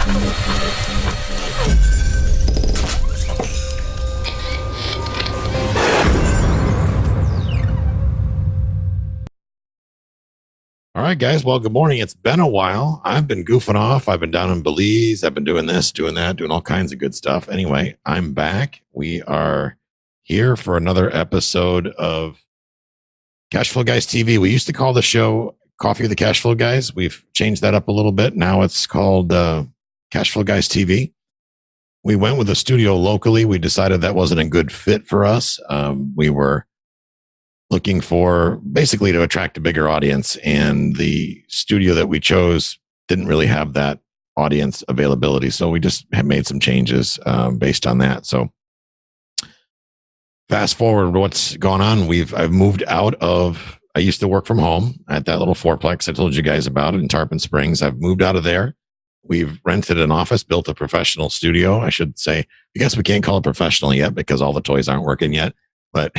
All right, guys. Well, good morning. It's been a while. I've been goofing off. I've been down in Belize. I've been doing this, doing that, doing all kinds of good stuff. Anyway, I'm back. We are here for another episode of Cashflow Guys TV. We used to call the show Coffee with the Cashflow Guys. We've changed that up a little bit. Now it's called Cashflow Guys TV. We went with a studio locally. We decided that wasn't a good fit for us. We were looking for basically to attract a bigger audience, and the studio that we chose didn't really have that audience availability. So we just have made some changes based on that. So fast forward, what's gone on? I've moved out of, I used to work from home at that little fourplex I told you guys about in Tarpon Springs. I've moved out of there. We've rented an office, built a professional studio. I should say, I guess we can't call it professional yet because all the toys aren't working yet, but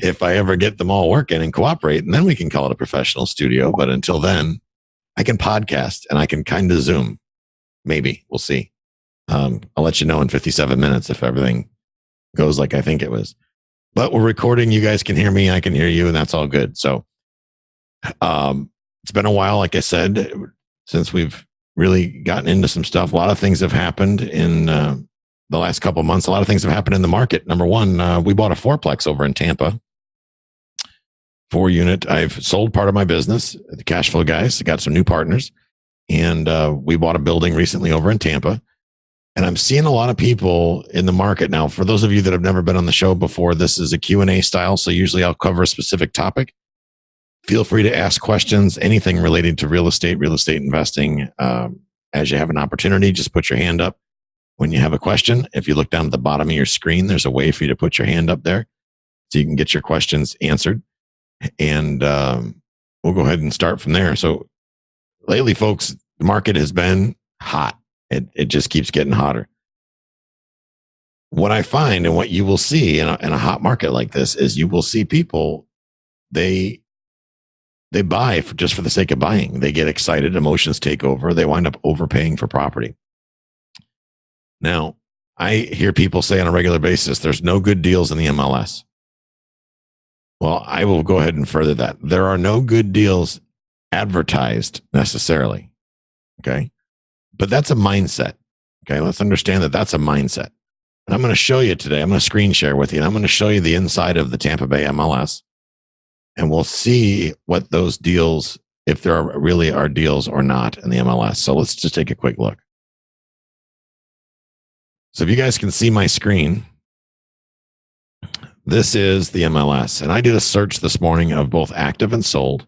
if I ever get them all working and cooperate, and then we can call it a professional studio. But until then, I can podcast and I can kind of Zoom. Maybe. We'll see. I'll let you know in 57 minutes if everything goes like I think it was. But we're recording. You guys can hear me. I can hear you, and that's all good. So it's been a while, like I said, since we've really gotten into some stuff. A lot of things have happened in the last couple of months. A lot of things have happened in the market. Number one, we bought a fourplex over in Tampa. 4-unit. I've sold part of my business, the Cashflow Guys. I got some new partners, and we bought a building recently over in Tampa. And I'm seeing a lot of people in the market now. For those of you that have never been on the show before, this is a Q&A style. So usually I'll cover a specific topic. Feel free to ask questions, anything related to real estate investing. As you have an opportunity, just put your hand up when you have a question. If you look down at the bottom of your screen, there's a way for you to put your hand up there so you can get your questions answered. And we'll go ahead and start from there. So lately, folks, the market has been hot. It just keeps getting hotter. What I find and what you will see in a hot market like this is you will see people, they buy just for the sake of buying. They get excited. Emotions take over. They wind up overpaying for property. Now, I hear people say on a regular basis, there's no good deals in the MLS. Well, I will go ahead and further that. There are no good deals advertised necessarily. Okay. But that's a mindset. Okay. Let's understand that that's a mindset. And I'm going to show you today, I'm going to screen share with you, and I'm going to show you the inside of the Tampa Bay MLS. And we'll see what those deals, if there really are deals or not in the MLS. So let's just take a quick look. So if you guys can see my screen, this is the MLS, and I did a search this morning of both active and sold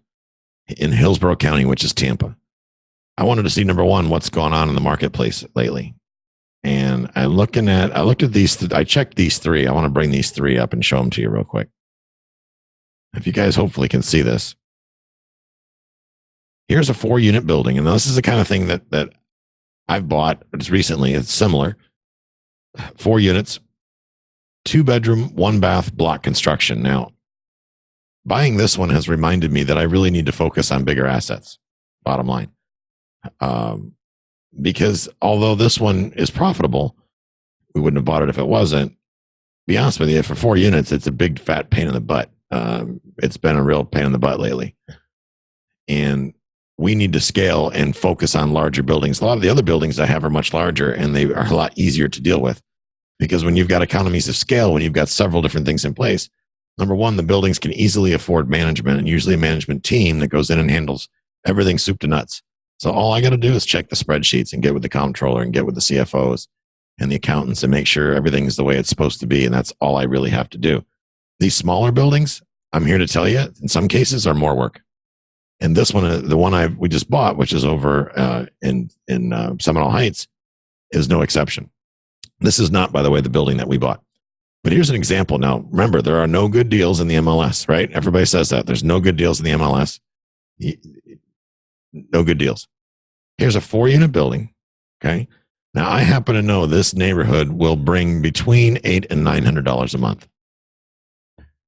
in Hillsborough County, which is Tampa. I wanted to see, number one, what's going on in the marketplace lately. And I looked at these, I checked these three. I want to bring these three up and show them to you real quick. If you guys hopefully can see this. Here's a 4-unit building, and this is the kind of thing that I've bought just recently. It's similar. 4 units. 2-bedroom, 1-bath block construction. Now, buying this one has reminded me that I really need to focus on bigger assets, bottom line. Because although this one is profitable, we wouldn't have bought it if it wasn't. Be honest with you, for 4 units, it's a big fat pain in the butt. It's been a real pain in the butt lately. And we need to scale and focus on larger buildings. A lot of the other buildings I have are much larger, and they are a lot easier to deal with. Because when you've got economies of scale, when you've got several different things in place, number one, the buildings can easily afford management, and usually a management team that goes in and handles everything soup to nuts. So all I got to do is check the spreadsheets and get with the comptroller and get with the CFOs and the accountants and make sure everything's the way it's supposed to be. And that's all I really have to do. These smaller buildings, I'm here to tell you, in some cases are more work. And this one, the one we just bought, which is over in Seminole Heights, is no exception. This is not, by the way, the building that we bought. But here's an example. Now, remember, there are no good deals in the MLS, right? Everybody says that. There's no good deals in the MLS. No good deals. Here's a 4-unit building. Okay. Now, I happen to know this neighborhood will bring between $800 and $900 a month.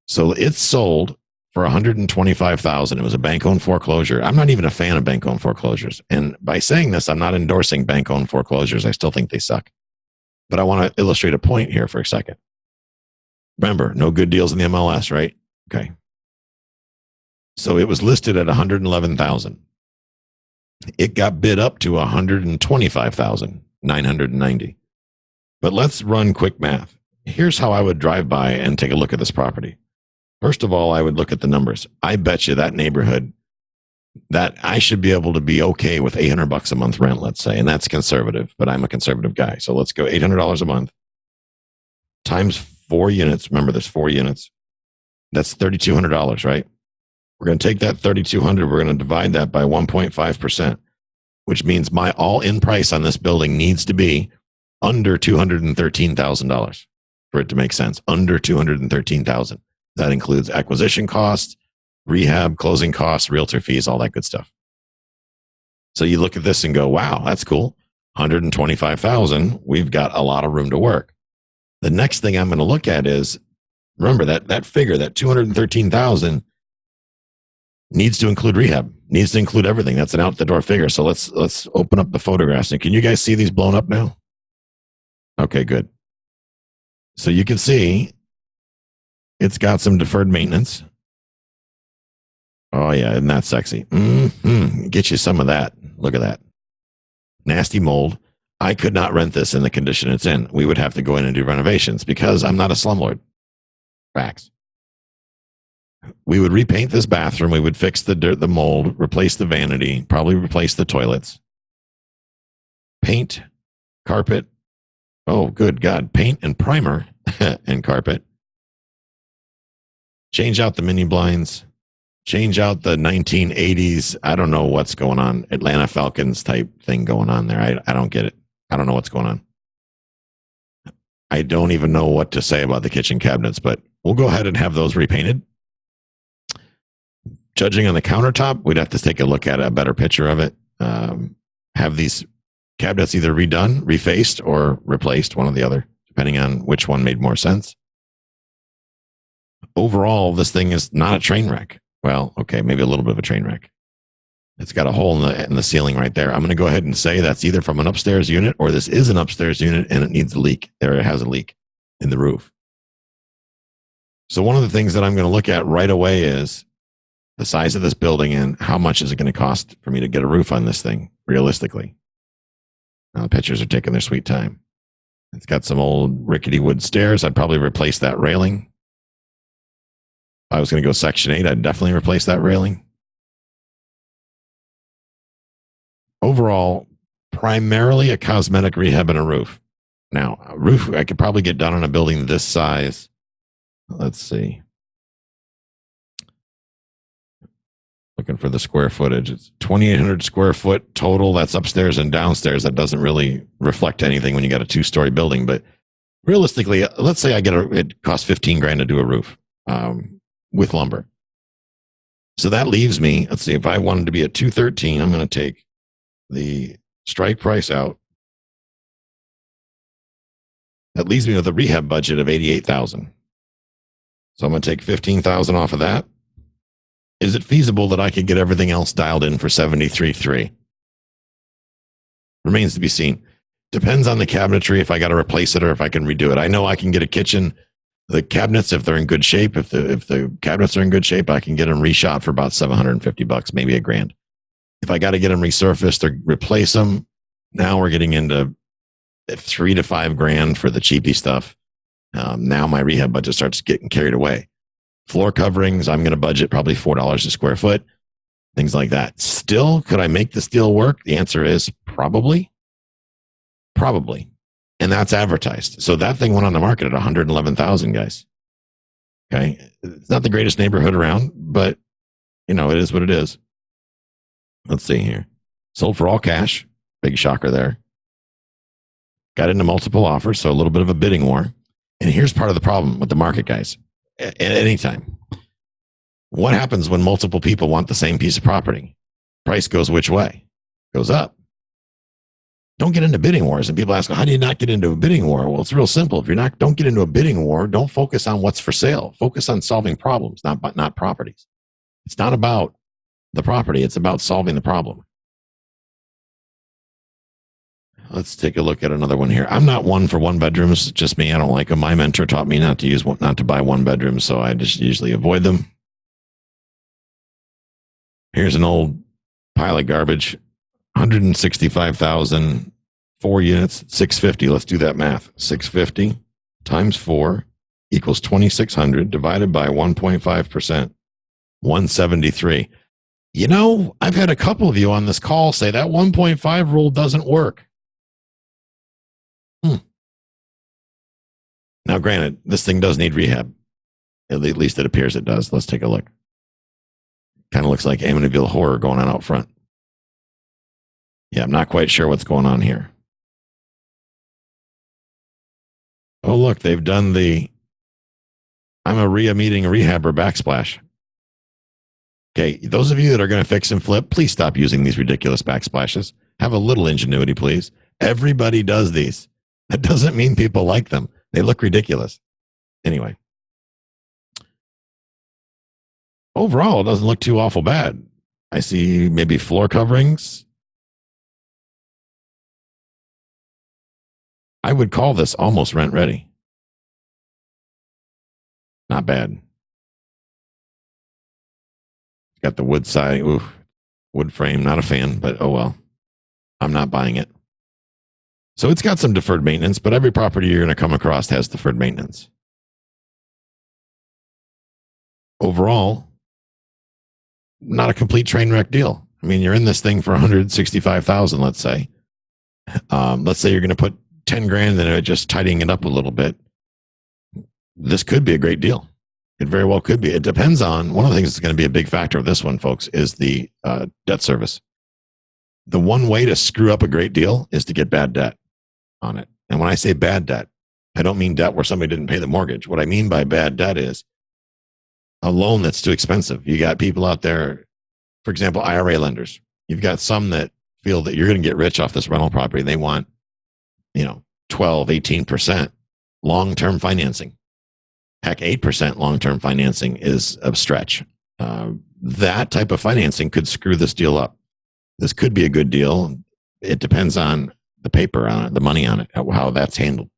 So it's sold for $125,000. It was a bank-owned foreclosure. I'm not even a fan of bank-owned foreclosures. And by saying this, I'm not endorsing bank-owned foreclosures. I still think they suck. But I want to illustrate a point here for a second. Remember, no good deals in the MLS, right? Okay. So it was listed at $111,000. It got bid up to $125,990. But let's run quick math. Here's how I would drive by and take a look at this property. First of all, I would look at the numbers. I bet you that neighborhood that I should be able to be okay with $800 a month rent, let's say, and that's conservative, but I'm a conservative guy. So let's go $800 a month times 4 units. Remember, there's 4 units. That's $3,200, right? We're going to take that $3,200. We're going to divide that by 1.5%, which means my all-in price on this building needs to be under $213,000 for it to make sense. Under $213,000. That includes acquisition costs, rehab, closing costs, realtor fees, all that good stuff. So you look at this and go, wow, that's cool. $125,000. We've got a lot of room to work. The next thing I'm going to look at is, remember that figure, that $213,000 needs to include rehab, needs to include everything. That's an out the door figure. So let's open up the photographs. And can you guys see these blown up now? Okay, good. So you can see it's got some deferred maintenance. Oh, yeah, isn't that sexy? Get you some of that. Look at that. Nasty mold. I could not rent this in the condition it's in. We would have to go in and do renovations because I'm not a slumlord. Facts. We would repaint this bathroom. We would fix the dirt, the mold, replace the vanity, probably replace the toilets. Paint, carpet. Oh, good God. Paint and primer and carpet. Change out the mini blinds, change out the 1980s. I don't know what's going on. Atlanta Falcons type thing going on there. I don't get it. I don't know what's going on. I don't even know what to say about the kitchen cabinets, but we'll go ahead and have those repainted. Judging on the countertop, we'd have to take a look at a better picture of it. Have these cabinets either redone, refaced, or replaced, one or the other, depending on which one made more sense. Overall, this thing is not a train wreck. Well, okay, maybe a little bit of a train wreck. It's got a hole in the ceiling right there. I'm going to go ahead and say that's either from an upstairs unit or this is an upstairs unit and it needs a leak. There, it has a leak in the roof. So one of the things that I'm going to look at right away is the size of this building and how much is it going to cost for me to get a roof on this thing, realistically. Now, the pictures are taking their sweet time. It's got some old rickety wood stairs. I'd probably replace that railing. If I was going to go Section 8, I'd definitely replace that railing. Overall, primarily a cosmetic rehab and a roof. Now, a roof I could probably get done on a building this size. Let's see. Looking for the square footage. It's 2,800 square foot total. That's upstairs and downstairs. That doesn't really reflect anything when you got a 2-story building. But realistically, let's say it costs $15,000 to do a roof with lumber. So that leaves me, let's see, if I wanted to be at $213, I'm going to take the strike price out. That leaves me with a rehab budget of $88,000. So I'm going to take $15,000 off of that. Is it feasible that I could get everything else dialed in for $73,300? Remains to be seen. Depends on the cabinetry, if I got to replace it or if I can redo it. I know I can get a kitchen. The cabinets, if they're in good shape, if the cabinets are in good shape, I can get them reshot for about $750, maybe $1,000. If I got to get them resurfaced or replace them, now we're getting into $3,000 to $5,000 for the cheapy stuff. Now my rehab budget starts getting carried away. Floor coverings, I'm going to budget probably $4 a square foot, things like that. Still, could I make this deal work? The answer is probably. Probably. And that's advertised. So that thing went on the market at $111,000, guys. Okay. It's not the greatest neighborhood around, but it is what it is. Let's see here. Sold for all cash. Big shocker there. Got into multiple offers, so a little bit of a bidding war. And here's part of the problem with the market, guys. At any time, what happens when multiple people want the same piece of property? Price goes which way? Goes up. Don't get into bidding wars. And people ask, how do you not get into a bidding war? Well, it's real simple. If don't get into a bidding war, don't focus on what's for sale. Focus on solving problems, not properties. It's not about the property. It's about solving the problem. Let's take a look at another one here. I'm not one for one bedrooms. Just me. I don't like them. My mentor taught me not to buy one bedrooms, so I just usually avoid them. Here's an old pile of garbage. 165,000, 4 units, 650. Let's do that math. 650 times 4 equals 2,600 divided by 1.5%, 173. You know, I've had a couple of you on this call say that 1.5 rule doesn't work. Now, granted, this thing does need rehab. At least it appears it does. Let's take a look. Kind of looks like Amityville Horror going on out front. Yeah, I'm not quite sure what's going on here. Oh, look, they've done the I'm a RIA meeting rehabber backsplash. Okay, those of you that are going to fix and flip, please stop using these ridiculous backsplashes. Have a little ingenuity, please. Everybody does these. That doesn't mean people like them. They look ridiculous. Anyway. Overall, it doesn't look too awful bad. I see maybe floor coverings. I would call this almost rent ready. Not bad. Got the wood side. Ooh, wood frame. Not a fan, but oh well. I'm not buying it. So it's got some deferred maintenance, but every property you're going to come across has deferred maintenance. Overall, not a complete train wreck deal. I mean, you're in this thing for 165,000, let's say. Let's say you're going to put 10 grand in it, just tidying it up a little bit. This could be a great deal. It very well could be. It depends on, one of the things that's going to be a big factor of this one, folks, is the debt service. The one way to screw up a great deal is to get bad debt on it. And when I say bad debt, I don't mean debt where somebody didn't pay the mortgage. What I mean by bad debt is a loan that's too expensive. You got people out there, for example, IRA lenders. You've got some that feel that you're going to get rich off this rental property. They want, 12, 18% long-term financing. Heck, 8% long-term financing is a stretch. That type of financing could screw this deal up. This could be a good deal. It depends on the paper on it, the money on it, how that's handled.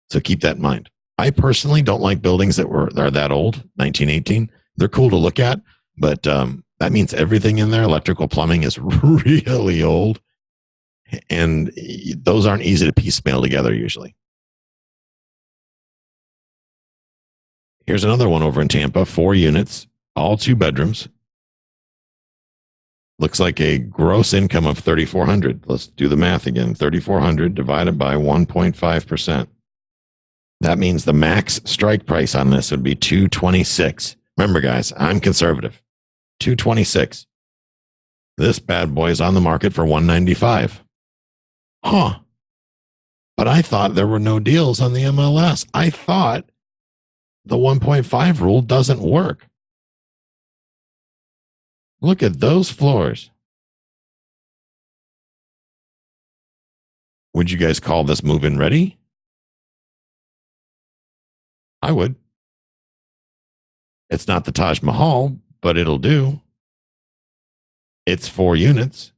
So keep that in mind. I personally don't like buildings that are that old, 1918. They're cool to look at, but that means everything in there, electrical, plumbing, is really old. And those aren't easy to piecemeal together usually. Here's another one over in Tampa, 4 units, all 2 bedrooms. Looks like a gross income of $3,400. Let's do the math again. $3,400 divided by 1.5%. That means the max strike price on this would be $226. Remember, guys, I'm conservative. $226. This bad boy is on the market for $195. Huh. But I thought there were no deals on the MLS. I thought the 1.5 rule doesn't work. Look at those floors. Would you guys call this move-in ready? I would. It's not the Taj Mahal, but it'll do. It's 4 units.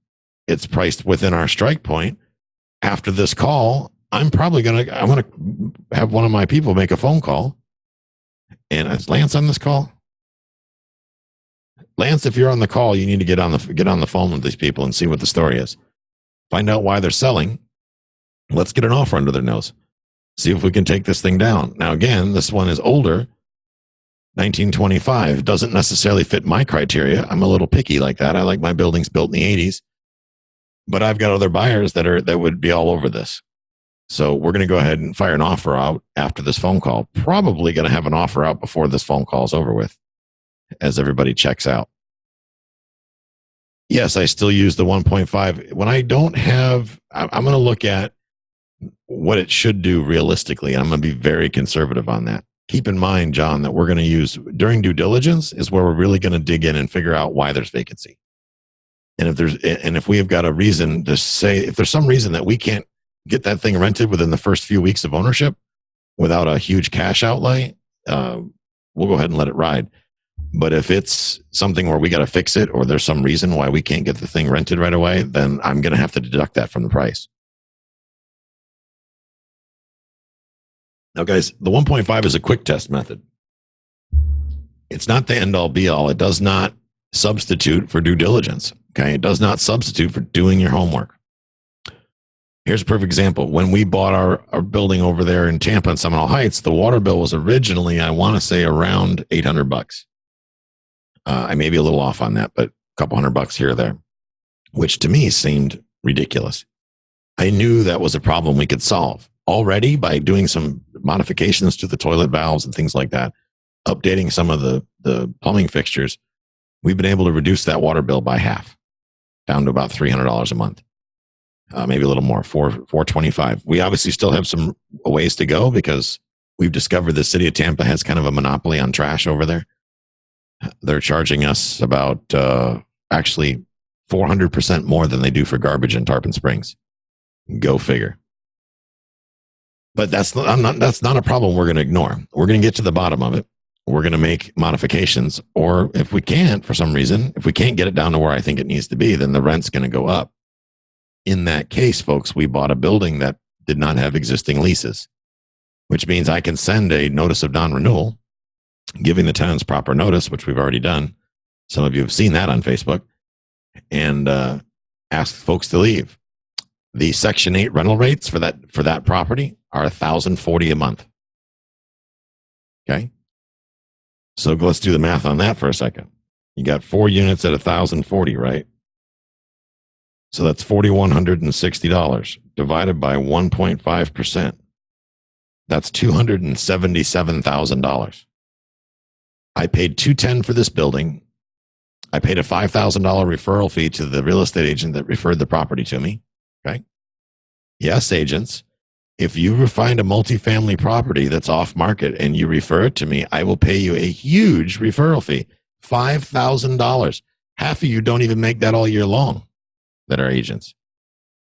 It's priced within our strike point. After this call, I'm going to have one of my people make a phone call. And is Lance on this call? Lance, if you're on the call, you need to get on the phone with these people and see what the story is. Find out why they're selling. Let's get an offer under their nose. See if we can take this thing down. Now, again, this one is older, 1925. Doesn't necessarily fit my criteria. I'm a little picky like that. I like my buildings built in the 80s. But I've got other buyers that would be all over this. So we're going to go ahead and fire an offer out after this phone call. Probably going to have an offer out before this phone call is over with, as everybody checks out. Yes, I still use the 1.5. When I don't have, I'm going to look at what it should do realistically. I'm going to be very conservative on that. Keep in mind, John, that we're going to use during due diligence is where we're really going to dig in and figure out why there's vacancy. And if we have got a reason to say, if there's some reason that we can't get that thing rented within the first few weeks of ownership without a huge cash outlay, we'll go ahead and let it ride. But if it's something where we got to fix it, or there's some reason why we can't get the thing rented right away, then I'm going to have to deduct that from the price. Now, guys, the 1.5 is a quick test method. It's not the end all be all. It does not substitute for due diligence. Okay. It does not substitute for doing your homework. Here's a perfect example. When we bought our building over there in Tampa and Seminole Heights, the water bill was originally, I want to say, around $800. I may be a little off on that, but a couple $100 here or there, which to me seemed ridiculous. I knew that was a problem we could solve already by doing some modifications to the toilet valves and things like that, updating some of the plumbing fixtures. We've been able to reduce that water bill by half, down to about $300 a month, maybe a little more, $425. We obviously still have some ways to go because we've discovered the city of Tampa has kind of a monopoly on trash over there. They're charging us about actually 400% more than they do for garbage in Tarpon Springs. Go figure. But that's not a problem we're going to ignore. We're going to get to the bottom of it. We're going to make modifications, or if we can't, for some reason, if we can't get it down to where I think it needs to be, then the rent's going to go up. In that case, folks, we bought a building that did not have existing leases, which means I can send a notice of non-renewal, giving the tenants proper notice, which we've already done. Some of you have seen that on Facebook, and ask folks to leave. The Section 8 rental rates for that property are $1,040 a month. Okay? So let's do the math on that for a second. You got 4 units at $1,040, right? So that's $4,160 divided by 1.5%. That's $277,000. I paid $210 for this building. I paid a $5,000 referral fee to the real estate agent that referred the property to me. Okay. Yes, agents. If you find a multifamily property that's off market and you refer it to me, I will pay you a huge referral fee, $5,000. Half of you don't even make that all year long that are agents.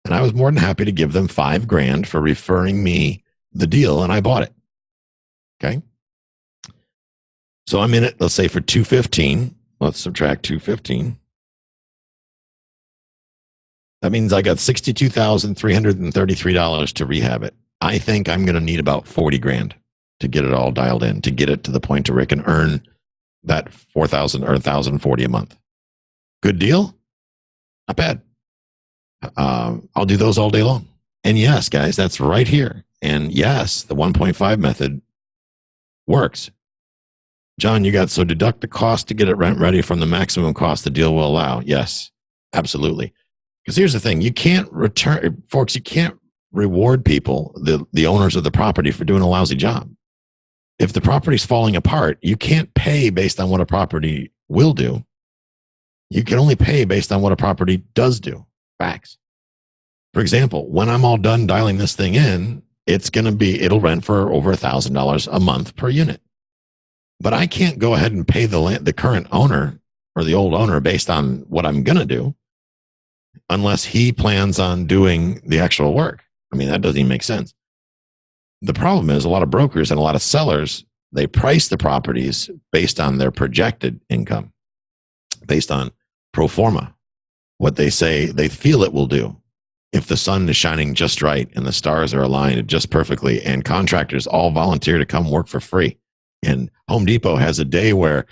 And I was more than happy to give them $5,000 for referring me the deal, and I bought it. Okay. So I'm in it, let's say, for $215. Let's subtract $215. That means I got $62,333 to rehab it. I think I'm going to need about $40,000 to get it all dialed in, to get it to the point where it can earn that $4,000 or $1,040 a month. Good deal? Not bad. I'll do those all day long. And yes, guys, that's right here. And yes, the 1.5 method works. John, you got, so deduct the cost to get it rent ready from the maximum cost the deal will allow. Yes, absolutely. Because here's the thing, you can't folks, you can't reward people, the owners of the property, for doing a lousy job. If the property's falling apart, you can't pay based on what a property will do. You can only pay based on what a property does do. Facts. For example, when I'm all done dialing this thing in, it'll rent for over $1,000 a month per unit. But I can't go ahead and pay the current owner or the old owner based on what I'm going to do, unless he plans on doing the actual work. I mean, that doesn't even make sense. The problem is a lot of brokers and a lot of sellers, they price the properties based on their projected income, based on pro forma, what they say they feel it will do. If the sun is shining just right and the stars are aligned just perfectly and contractors all volunteer to come work for free. And Home Depot has a day where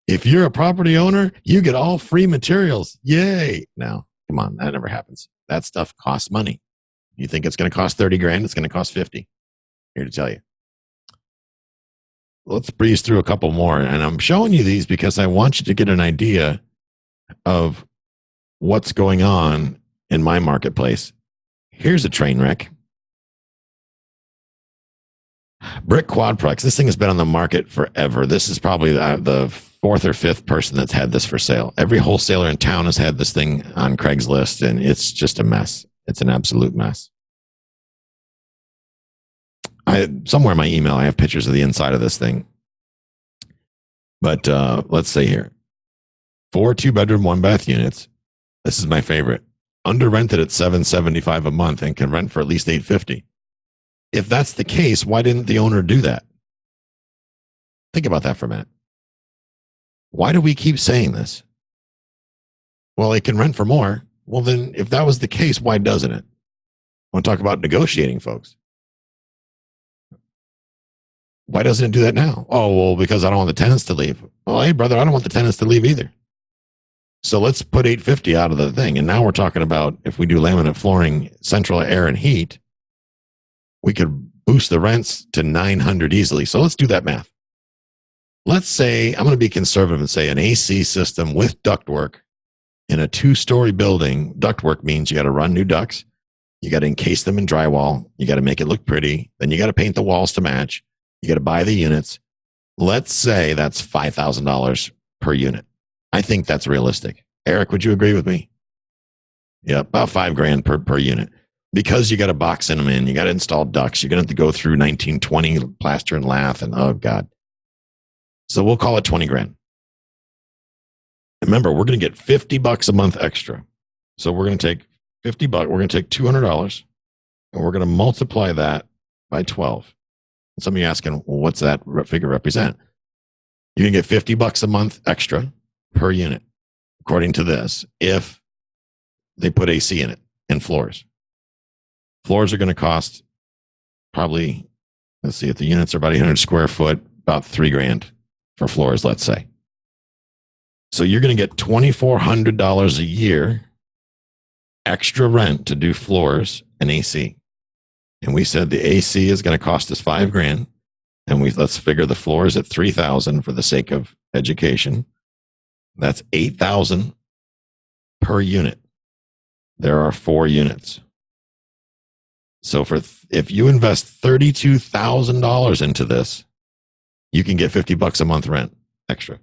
if you're a property owner, you get all free materials. Yay. Now, come on, that never happens. That stuff costs money. You think it's going to cost $30,000? It's going to cost $50,000. Here to tell you. Let's breeze through a couple more. And I'm showing you these because I want you to get an idea of what's going on in my marketplace. Here's a train wreck. Brick quadplex. This thing has been on the market forever. This is probably the fourth or fifth person that's had this for sale. Every wholesaler in town has had this thing on Craigslist, and it's just a mess. It's an absolute mess. Somewhere in my email, I have pictures of the inside of this thing. But let's say here, 4 2-bedroom, 1-bath units. This is my favorite. under rented at $775 a month and can rent for at least $850. If that's the case, why didn't the owner do that? Think about that for a minute. Why do we keep saying this? Well, it can rent for more. Well, then if that was the case, why doesn't it? I want to talk about negotiating, folks. Why doesn't it do that now? Oh, well, because I don't want the tenants to leave. Well, hey, brother, I don't want the tenants to leave either. So let's put $850 out of the thing. And now we're talking about if we do laminate flooring, central air and heat, we could boost the rents to $900 easily. So let's do that math. Let's say, I'm going to be conservative and say an AC system with ductwork in a 2-story building. Ductwork means you got to run new ducts. You got to encase them in drywall. You got to make it look pretty. Then you got to paint the walls to match. You got to buy the units. Let's say that's $5,000 per unit. I think that's realistic. Eric, would you agree with me? Yeah, about $5,000 per unit. Because you got to box them in, you got to install ducts. You're going to have to go through 1920 plaster and lath, and oh God. So we'll call it $20,000. Remember, we're going to get $50 a month extra. So we're going to take $50. We're going to take $200, and we're going to multiply that by 12. Some of you asking, well, what's that figure represent? You can get $50 a month extra per unit, according to this, if they put AC in it and floors. Floors are going to cost probably, let's see, if the units are about 800 square foot, about $3,000 for floors, let's say. So you're going to get $2,400 a year extra rent to do floors and AC. And we said the AC is going to cost us $5,000, and let's figure the floors at $3,000 for the sake of education. That's $8,000 per unit. There are 4 units. So if you invest $32,000 into this, you can get $50 a month rent extra.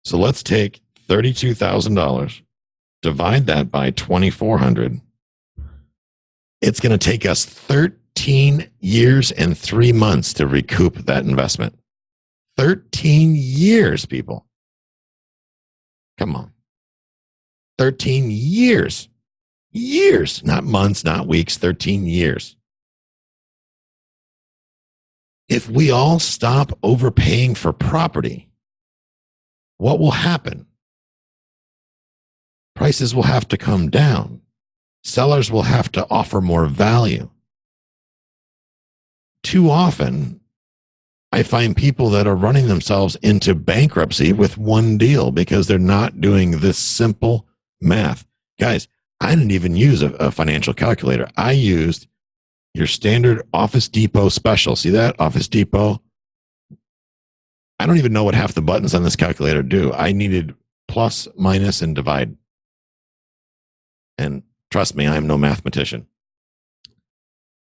So let's take $32,000, divide that by 2,400. It's going to take us 13 years and 3 months to recoup that investment. 13 years, people. Come on. 13 years. Years, not months, not weeks, 13 years. If we all stop overpaying for property, what will happen? Prices will have to come down. Sellers will have to offer more value. Too often, I find people that are running themselves into bankruptcy with one deal because they're not doing this simple math. Guys, I didn't even use a financial calculator. I used your standard Office Depot special. See that? Office Depot. I don't even know what half the buttons on this calculator do. I needed plus, minus, and divide. And trust me, I am no mathematician.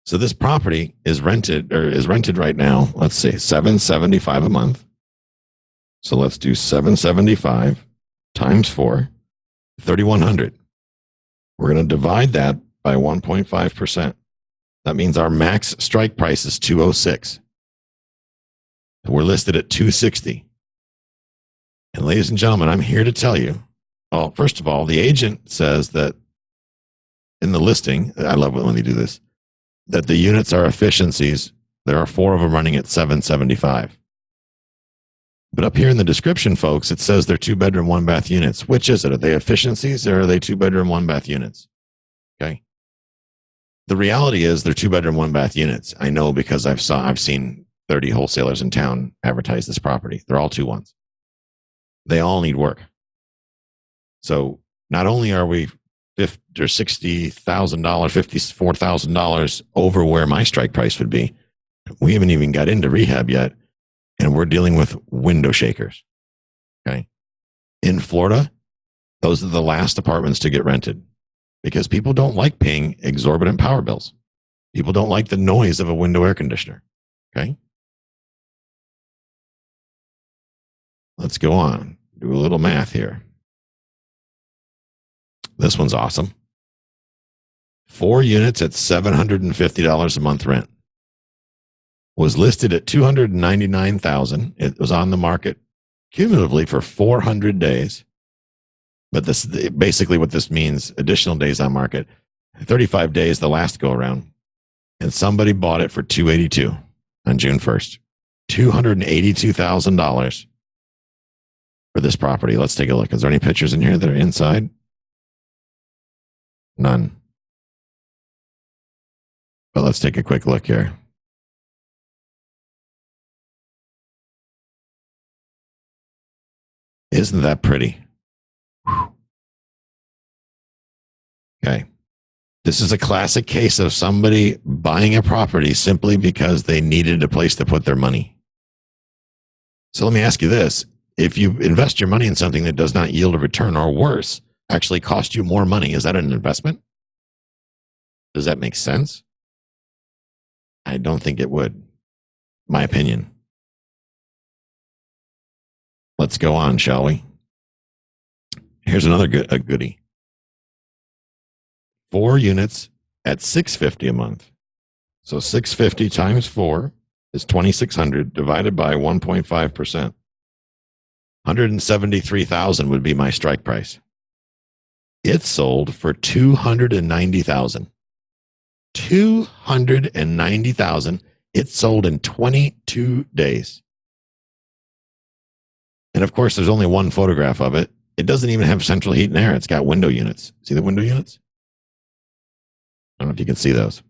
So this property is rented right now. Let's see, $775 a month. So let's do $775 times 4, $3,100. We're going to divide that by 1.5%. That means our max strike price is $206. We're listed at $260. And ladies and gentlemen, I'm here to tell you, well, first of all, the agent says that in the listing, I love when they do this, that the units are efficiencies. There are 4 of them running at $775. But up here in the description, folks, it says they're 2-bedroom, 1-bath units. Which is it? Are they efficiencies or are they 2-bedroom, 1-bath units? Okay. The reality is they're 2-bedroom, 1-bath units. I know because I've seen 30 wholesalers in town advertise this property. They're all 2-1s. They all need work. So not only are we $50,000 or $60,000, $54,000 over where my strike price would be, we haven't even got into rehab yet. And we're dealing with window shakers. Okay. In Florida, those are the last apartments to get rented because people don't like paying exorbitant power bills. People don't like the noise of a window air conditioner. Okay. Let's go on. Do a little math here. This one's awesome. 4 units at $750 a month rent. Was listed at $299,000. It was on the market cumulatively for 400 days. But this basically what this means, additional days on market, 35 days the last go around. And somebody bought it for $282 on June 1st. $282,000 for this property. Let's take a look. Is there any pictures in here that are inside? None. But let's take a quick look here. Isn't that pretty? Whew. Okay. This is a classic case of somebody buying a property simply because they needed a place to put their money. So let me ask you this. If you invest your money in something that does not yield a return or worse, actually cost you more money, is that an investment? Does that make sense? I don't think it would. My opinion. Let's go on, shall we? Here's another goodie. 4 units at $650 a month. So $650 times 4 is $2,600 divided by 1.5%. $173,000 would be my strike price. It sold for $290,000. $290,000. It sold in 22 days. And of course, there's only one photograph of it. It doesn't even have central heat and air. It's got window units. See the window units? I don't know if you can see those.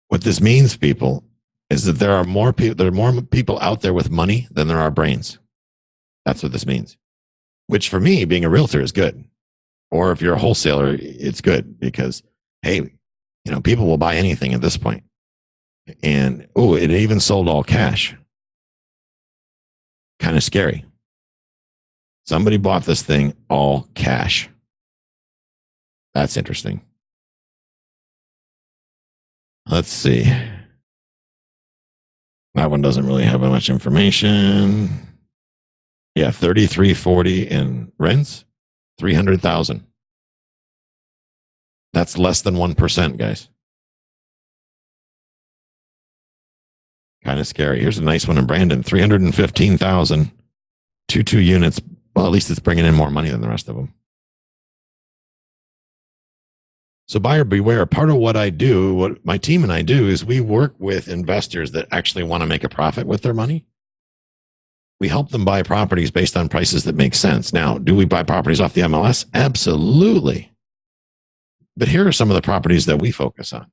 What this means, people, is that there are more people out there with money than there are brains. That's what this means. Which for me, being a realtor is good. Or if you're a wholesaler, it's good because, hey, people will buy anything at this point. And, it even sold all cash. Kind of scary. Somebody bought this thing all cash. That's interesting. Let's see. That one doesn't really have much information. Yeah, $3,340 in rents, $300,000. That's less than 1%, guys. Kind of scary. Here's a nice one in Brandon, $315,000, 2 units. Well, at least it's bringing in more money than the rest of them. So buyer beware. Part of what I do, what my team and I do, is we work with investors that actually want to make a profit with their money. We help them buy properties based on prices that make sense. Now, do we buy properties off the MLS? Absolutely. But here are some of the properties that we focus on.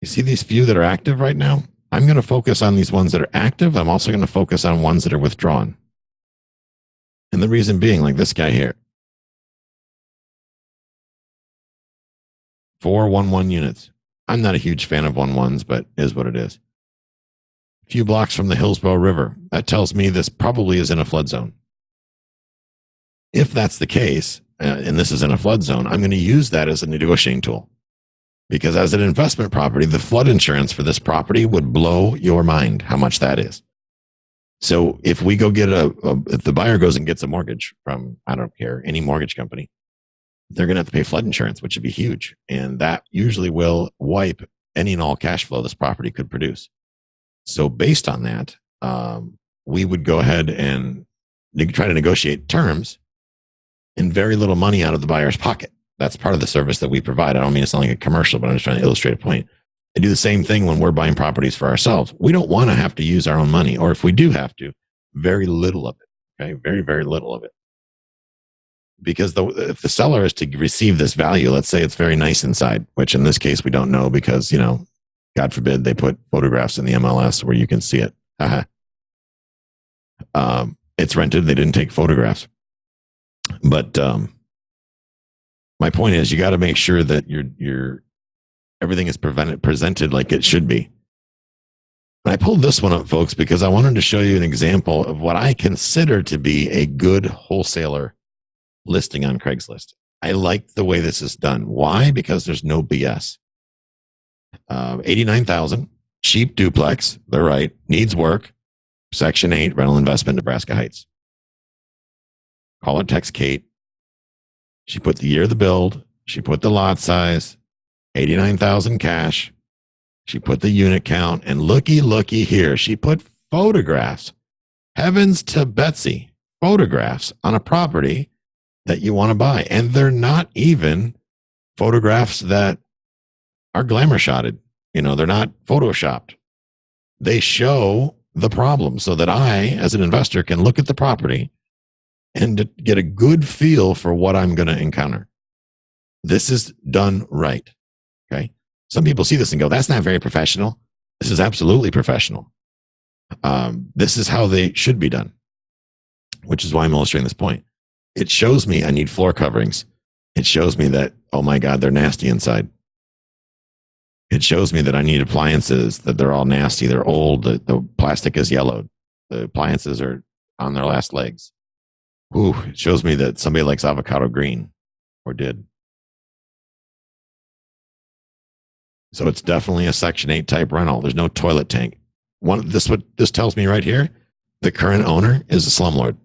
You see these few that are active right now? I'm going to focus on these ones that are active. I'm also going to focus on ones that are withdrawn. And the reason being, like this guy here. 4 1-1 units. I'm not a huge fan of 1-1s, but it is what it is. A few blocks from the Hillsborough River. That tells me this probably is in a flood zone. If that's the case, and this is in a flood zone, I'm going to use that as a negotiating tool. Because as an investment property, the flood insurance for this property would blow your mind how much that is. So if we go get if the buyer goes and gets a mortgage from, I don't care, any mortgage company, they're going to have to pay flood insurance, which would be huge. And that usually will wipe any and all cash flow this property could produce. So based on that, we would go ahead and try to negotiate terms and very little money out of the buyer's pocket. That's part of the service that we provide. I don't mean to sound like a commercial, but I'm just trying to illustrate a point. I do the same thing when we're buying properties for ourselves. We don't want to have to use our own money, or if we do have to, very little of it. Okay, very, very little of it. Because if the seller is to receive this value, let's say it's very nice inside, which in this case we don't know because, God forbid they put photographs in the MLS where you can see it. It's rented. They didn't take photographs. But my point is, you got to make sure that your everything is presented like it should be. And I pulled this one up, folks, because I wanted to show you an example of what I consider to be a good wholesaler listing on Craigslist. I like the way this is done. Why? Because there's no BS. 89,000, cheap duplex. They're right. Needs work. Section 8, rental investment, Nebraska Heights. Call her, text Kate. She put the year of the build. She put the lot size. 89,000 cash. She put the unit count, and looky here. She put photographs. Heavens to Betsy, photographs on a property that you want to buy. And they're not even photographs that are glamour shotted. They're not photoshopped. They show the problem so that I, as an investor, can look at the property and get a good feel for what I'm going to encounter. This is done right. Okay. Some people see this and go, that's not very professional. This is absolutely professional. This is how they should be done, which is why I'm illustrating this point. It shows me I need floor coverings. It shows me that, oh my God, they're nasty inside. It shows me that I need appliances, that they're all nasty. They're old. The plastic is yellowed. The appliances are on their last legs. Ooh, it shows me that somebody likes avocado green or did. So it's definitely a Section 8 type rental. There's no toilet tank. What this tells me right here, the current owner is a slumlord.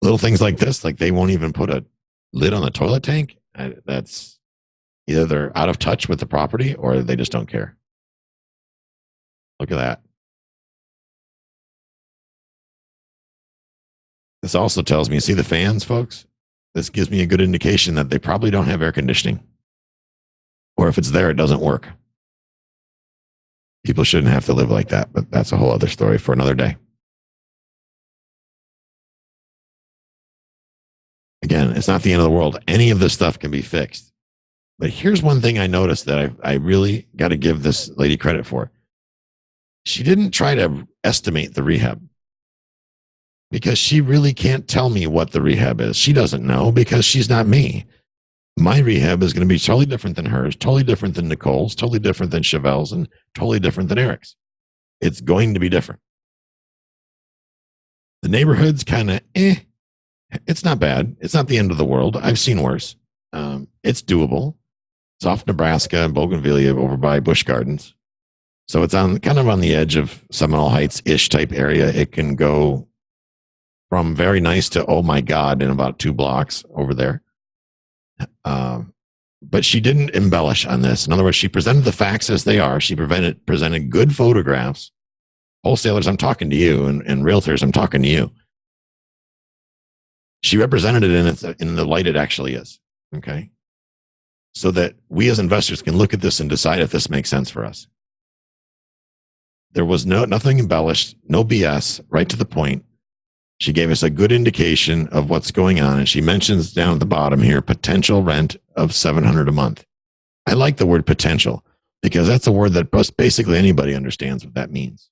Little things like this, like they won't even put a lid on the toilet tank. That's either they're out of touch with the property or they just don't care. Look at that. This also tells me, see the fans, folks? This gives me a good indication that they probably don't have air conditioning. Or if it's there, it doesn't work. People shouldn't have to live like that, but that's a whole other story for another day. Again, it's not the end of the world. Any of this stuff can be fixed. But here's one thing I noticed that I really got to give this lady credit for. She didn't try to estimate the rehab because she really can't tell me what the rehab is. She doesn't know because she's not me. My rehab is going to be totally different than hers, totally different than Nicole's, totally different than Chevelle's, and totally different than Eric's. It's going to be different. The neighborhood's kind of It's not bad. It's not the end of the world. I've seen worse. It's doable. It's off Nebraska and Bougainvillea over by Busch Gardens. So it's kind of on the edge of Seminole Heights-ish type area. It can go from very nice to, oh my God, in about 2 blocks over there. But she didn't embellish on this. In other words, she presented the facts as they are. She presented good photographs. Wholesalers, I'm talking to you, and realtors, I'm talking to you. She represented it in the light it actually is. Okay. So that we as investors can look at this and decide if this makes sense for us. There was nothing embellished, no BS, right to the point. She gave us a good indication of what's going on. And she mentions down at the bottom here, potential rent of $700 a month. I like the word potential because that's a word that basically anybody understands what that means.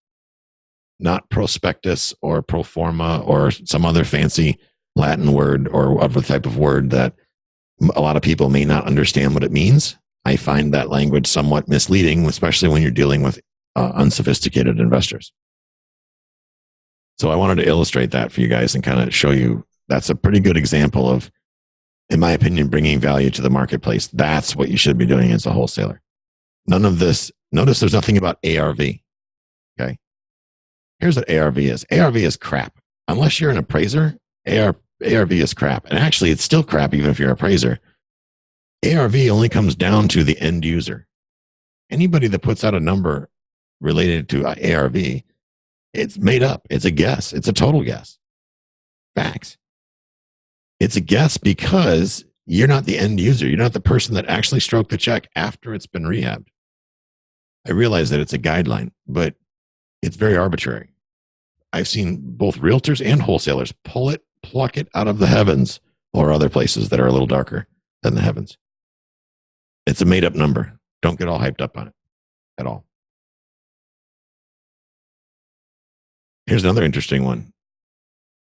Not prospectus or pro forma or some other fancy Latin word or other type of word that a lot of people may not understand what it means. I find that language somewhat misleading, especially when you're dealing with unsophisticated investors. So I wanted to illustrate that for you guys and kind of show you that's a pretty good example of, in my opinion, bringing value to the marketplace. That's what you should be doing as a wholesaler. None of this, notice there's nothing about ARV. Okay. Here's what ARV is. ARV is crap. Unless you're an appraiser, ARV is crap. And actually, it's still crap even if you're an appraiser. ARV only comes down to the end user. Anybody that puts out a number related to ARV, it's made up. It's a guess. It's a total guess. Facts. It's a guess because you're not the end user. You're not the person that actually stroked the check after it's been rehabbed. I realize that it's a guideline, but it's very arbitrary. I've seen both realtors and wholesalers pluck it out of the heavens or other places that are a little darker than the heavens. It's a made up number. Don't get all hyped up on it at all. Here's another interesting one.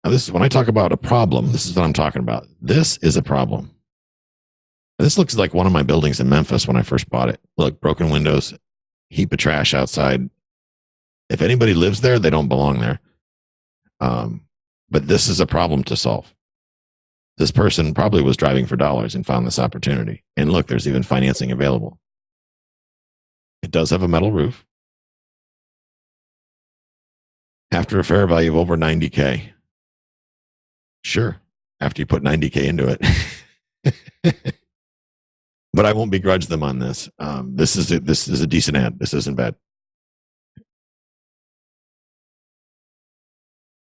Now, this is when I talk about a problem. This is what I'm talking about. This is a problem. This looks like one of my buildings in Memphis when I first bought it. Look, broken windows, heap of trash outside. If anybody lives there, they don't belong there. But this is a problem to solve. This person probably was driving for dollars and found this opportunity. And look, there's even financing available. It does have a metal roof. After a fair value of over $90K. Sure, after you put $90K into it. but I won't begrudge them on this. This is a decent ad. This isn't bad.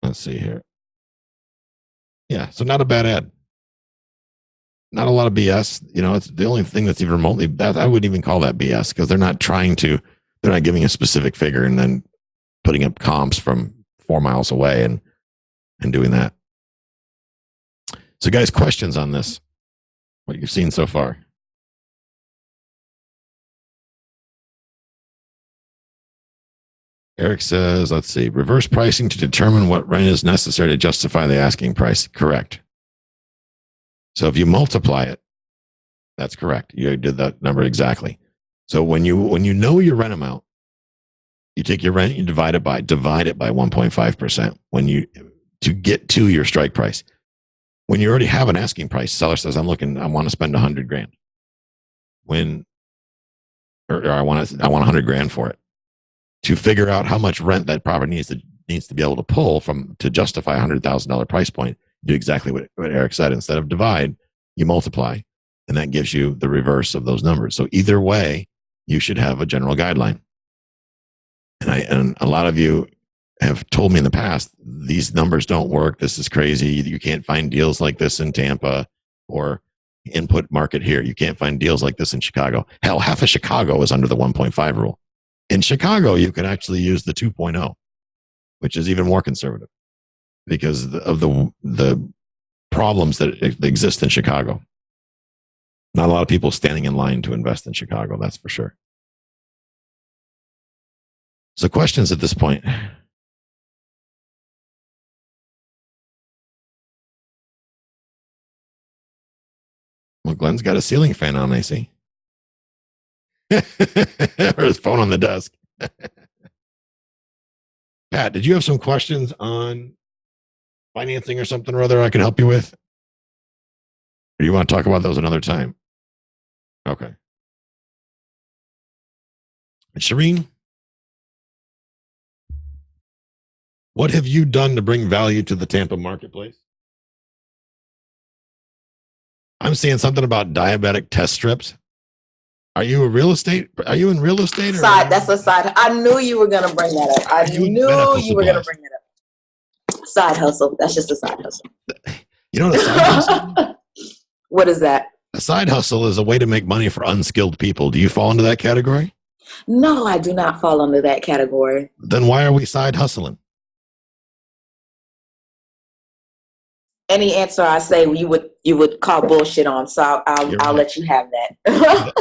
Let's see here. Yeah, so not a bad ad. Not a lot of BS. It's the only thing that's even remotely that I wouldn't even call that BS because they're not giving a specific figure and then putting up comps from 4 miles away and doing that. So guys, questions on this? What you've seen so far? Eric says, let's see, reverse pricing to determine what rent is necessary to justify the asking price. Correct. So if you multiply it, that's correct. You did that number exactly. So when you know your rent amount, you take your rent, you divide it by 1.5% to get to your strike price. When you already have an asking price, seller says, I want to spend $100,000. Or I want $100,000 for it. To figure out how much rent that property needs to be able to pull to justify $100,000 price point, do exactly what Eric said. Instead of divide, you multiply, and that gives you the reverse of those numbers. So either way, you should have a general guideline. And a lot of you have told me in the past, these numbers don't work. This is crazy. You can't find deals like this in Tampa or input market here. You can't find deals like this in Chicago. Hell, half of Chicago is under the 1.5 rule. In Chicago, you can actually use the 2.0, which is even more conservative because of the problems that exist in Chicago. Not a lot of people standing in line to invest in Chicago, that's for sure. So questions at this point? Well, Glenn's got a ceiling fan on, I see. Or his phone on the desk. Pat, did you have some questions on financing or something or other I can help you with? Or do you want to talk about those another time? Okay. Shireen, what have you done to bring value to the Tampa marketplace? I'm seeing something about diabetic test strips. Are you in real estate? That's a side. I knew you were going to bring that up. I knew you were going to bring that up. Side hustle. That's just a side hustle. You know what a side hustle? What is that? A side hustle is a way to make money for unskilled people. Do you fall into that category? No, I do not fall under that category. Then why are we side hustling? Any answer I say, you would call bullshit on. So I'll let you have that.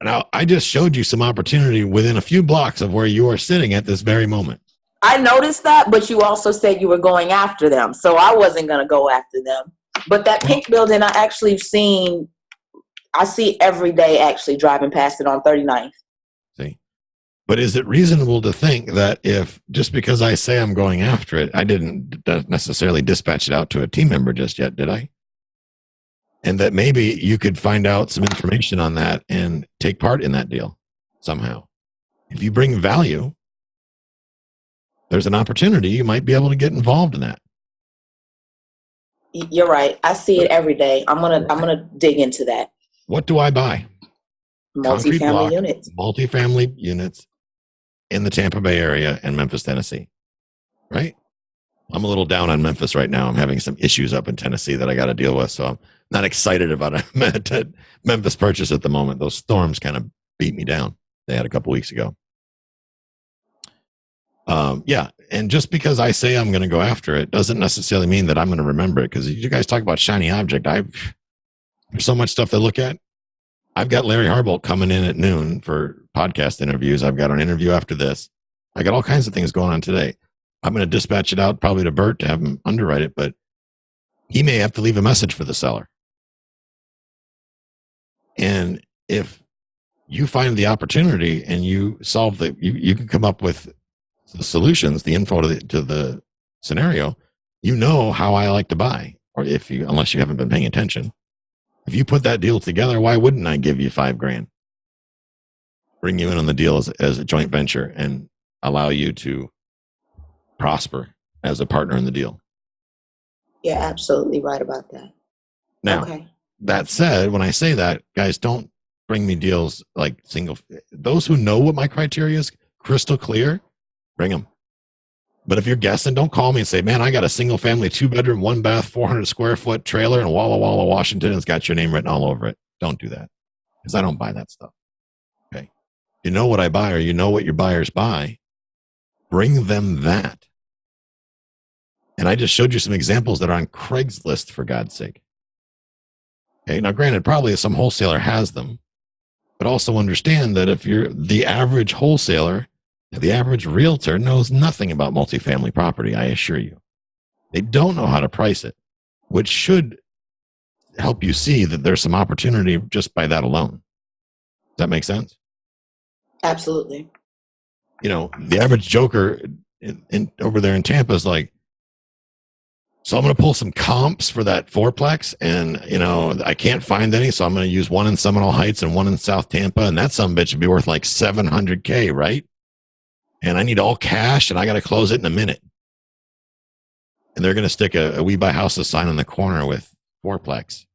Now, I just showed you some opportunity within a few blocks of where you are sitting at this very moment. I noticed that, but you also said you were going after them. So I wasn't going to go after them. But that pink building, I see every day actually driving past it on 39th. See? But is it reasonable to think that if just because I say I'm going after it, I didn't necessarily dispatch it out to a team member just yet, did I? And that maybe you could find out some information on that and take part in that deal somehow. If you bring value, there's an opportunity you might be able to get involved in that. You're right. I see it every day. I'm gonna dig into that. What do I buy? Multifamily units. Multifamily units in the Tampa Bay area and Memphis, Tennessee. Right? I'm a little down on Memphis right now. I'm having some issues up in Tennessee that I got to deal with. So I'm not excited about a Memphis purchase at the moment. Those storms kind of beat me down. They had a couple weeks ago. Yeah. And just because I say I'm going to go after it doesn't necessarily mean that I'm going to remember it. Because you guys talk about shiny object. There's so much stuff to look at. I've got Larry Harbolt coming in at noon for podcast interviews. I've got an interview after this. I got all kinds of things going on today. I'm going to dispatch it out probably to Bert to have him underwrite it, but he may have to leave a message for the seller. And if you find the opportunity and you solve you can come up with the solutions, the info to the scenario, you know how I like to buy, or unless you haven't been paying attention. If you put that deal together, why wouldn't I give you $5,000? Bring you in on the deal as a joint venture and allow you to prosper as a partner in the deal. You're absolutely right about that. Now, okay. That said, when I say that, guys, don't bring me deals like those who know what my criteria is crystal clear, bring them. But if you're guessing, don't call me and say, man, I got a single family, 2-bedroom, 1-bath, 400 square foot trailer in Walla Walla, Washington. And it's got your name written all over it. Don't do that, because I don't buy that stuff. Okay. You know what I buy, or you know what your buyers buy. Bring them that. And I just showed you some examples that are on Craigslist, for God's sake. Okay. Now, granted, probably some wholesaler has them, but also understand that if you're the average wholesaler, the average realtor knows nothing about multifamily property, I assure you. They don't know how to price it, which should help you see that there's some opportunity just by that alone. Does that make sense? Absolutely. You know, the average joker over there in Tampa is like, so I'm going to pull some comps for that fourplex, and, you know, I can't find any, so I'm going to use one in Seminole Heights and one in South Tampa, and that sumbitch would be worth like $700K, right? And I need all cash, and I got to close it in a minute. And they're going to stick a We Buy Houses sign in the corner with fourplex.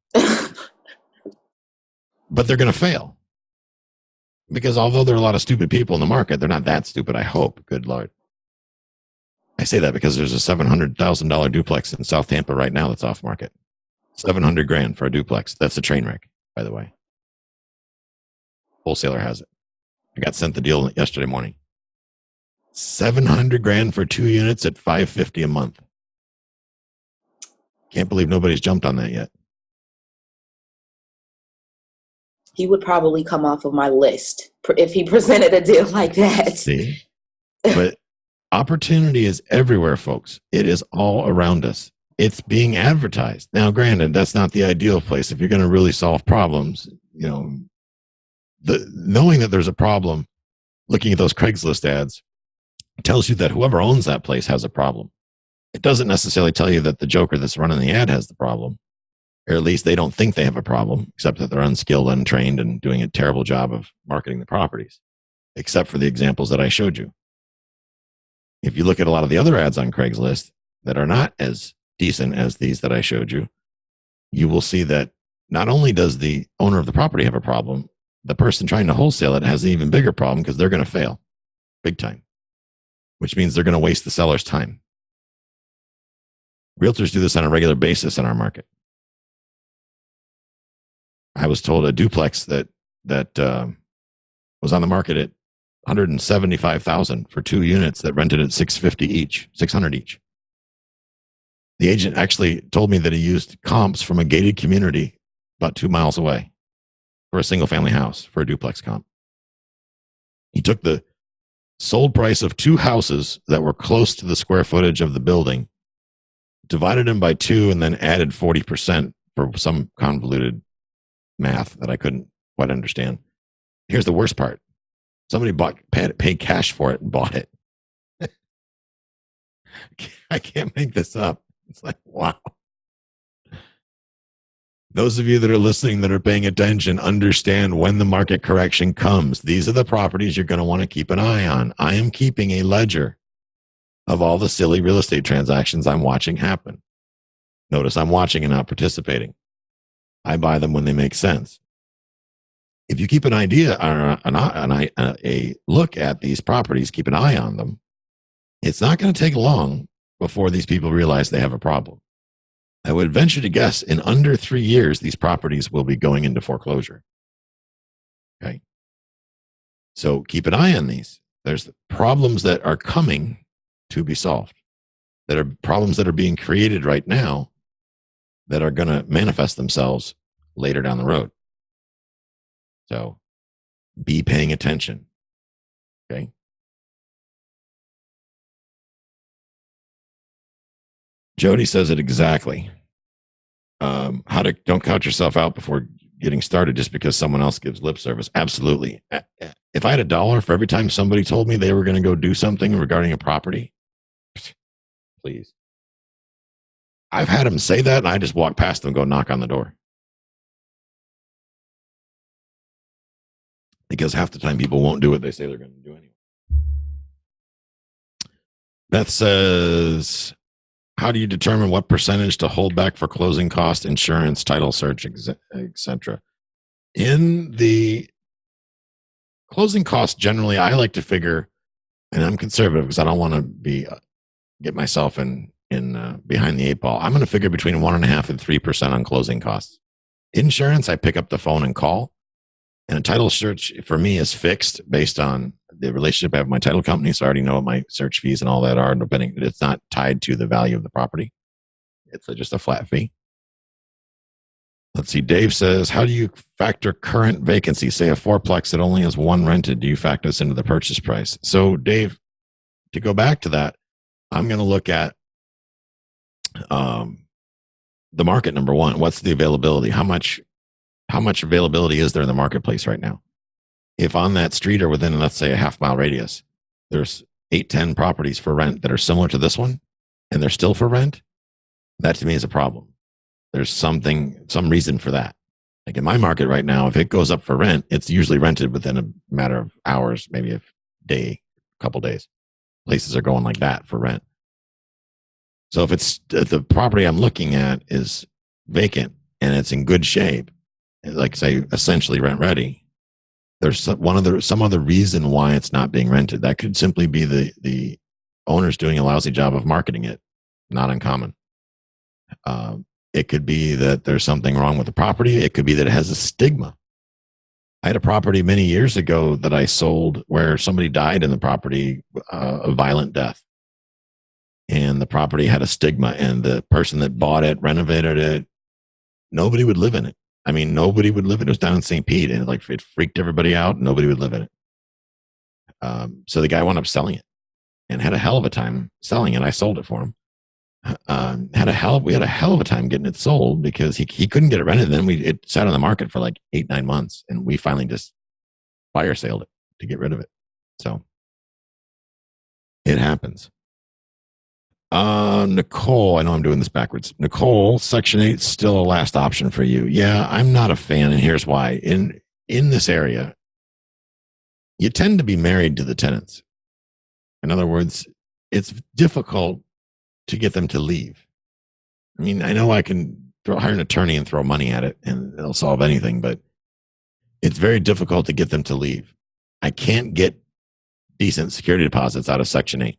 But they're going to fail. Because although there are a lot of stupid people in the market, they're not that stupid, I hope. Good Lord. I say that because there's a $700,000 duplex in South Tampa right now that's off market. $700,000 for a duplex. That's a train wreck, by the way. Wholesaler has it. I got sent the deal yesterday morning. $700,000 for 2 units at $550 a month. Can't believe nobody's jumped on that yet. He would probably come off of my list if he presented a deal like that. See? But opportunity is everywhere, folks. It is all around us. It's being advertised. Now, granted, that's not the ideal place. If you're going to really solve problems, you know, knowing that there's a problem, looking at those Craigslist ads, tells you that whoever owns that place has a problem. It doesn't necessarily tell you that the joker that's running the ad has the problem, or at least they don't think they have a problem, except that they're unskilled, untrained, and doing a terrible job of marketing the properties, except for the examples that I showed you. If you look at a lot of the other ads on Craigslist that are not as decent as these that I showed you, you will see that not only does the owner of the property have a problem, the person trying to wholesale it has an even bigger problem, because they're going to fail big time, which means they're going to waste the seller's time. Realtors do this on a regular basis in our market. I was told a duplex that was on the market at $175,000 for 2 units that rented at $650 each, $600 each. The agent actually told me that he used comps from a gated community about 2 miles away for a single family house for a duplex comp. He took the sold price of 2 houses that were close to the square footage of the building, divided them by 2, and then added 40% for some convoluted math that I couldn't quite understand. Here's the worst part. Somebody paid cash for it and bought it. I can't make this up. It's like, wow. Those of you that are listening, that are paying attention, understand when the market correction comes. These are the properties you're going to want to keep an eye on. I am keeping a ledger of all the silly real estate transactions I'm watching happen. Notice I'm watching and not participating. I buy them when they make sense. If you keep an idea, a look at these properties, keep an eye on them, it's not going to take long before these people realize they have a problem. I would venture to guess in under 3 years, these properties will be going into foreclosure. Okay. So keep an eye on these. There's problems that are coming to be solved, that are problems that are being created right now that are going to manifest themselves later down the road. So be paying attention. Okay. Jody says it exactly. Don't count yourself out before getting started just because someone else gives lip service. Absolutely. If I had $1 for every time somebody told me they were going to go do something regarding a property, please. I've had them say that, and I just walk past them and go knock on the door. Because half the time people won't do what they say they're going to do anyway. Beth says, how do you determine what percentage to hold back for closing cost, insurance, title search, etc.? In the closing costs, generally, I like to figure, and I'm conservative because I don't want to get myself in behind the eight ball. I'm going to figure between 1.5% and 3% on closing costs. Insurance, I pick up the phone and call. And a title search for me is fixed based on the relationship I have with my title company. So I already know what my search fees and all that are. It's not tied to the value of the property. It's just a flat fee. Let's see. Dave says, how do you factor current vacancy? Say a fourplex that only has one rented. Do you factor this into the purchase price? So Dave, to go back to that, I'm going to look at the market. Number one, what's the availability? How much availability is there in the marketplace right now? If on that street or within, let's say, a half-mile radius, there's 8-10 properties for rent that are similar to this one, and they're still for rent, that to me is a problem. There's some reason for that. Like in my market right now, if it goes up for rent, it's usually rented within a matter of hours, maybe a day, a couple days. Places are going like that for rent. So if the property I'm looking at is vacant and it's in good shape, like say essentially rent ready, there's some other reason why it's not being rented. That could simply be the owner's doing a lousy job of marketing it. Not uncommon. It could be that there's something wrong with the property. It could be that it has a stigma. I had a property many years ago that I sold where somebody died in the property, a violent death. And the property had a stigma, and the person that bought it, renovated it, nobody would live in it. I mean, nobody would live in it. It was down in St. Pete, and it freaked everybody out. Nobody would live in it. So the guy wound up selling it and had a hell of a time selling it. I sold it for him. We had a hell of a time getting it sold because he couldn't get it rented. Then it sat on the market for like 8-9 months, and we finally just fire saled it to get rid of it. So it happens. Nicole, I know I'm doing this backwards. Nicole, Section 8 is still a last option for you. Yeah, I'm not a fan, and here's why. In this area, you tend to be married to the tenants. In other words, it's difficult to get them to leave. I mean, I know I can hire an attorney and throw money at it, and it'll solve anything, but it's very difficult to get them to leave. I can't get decent security deposits out of Section 8.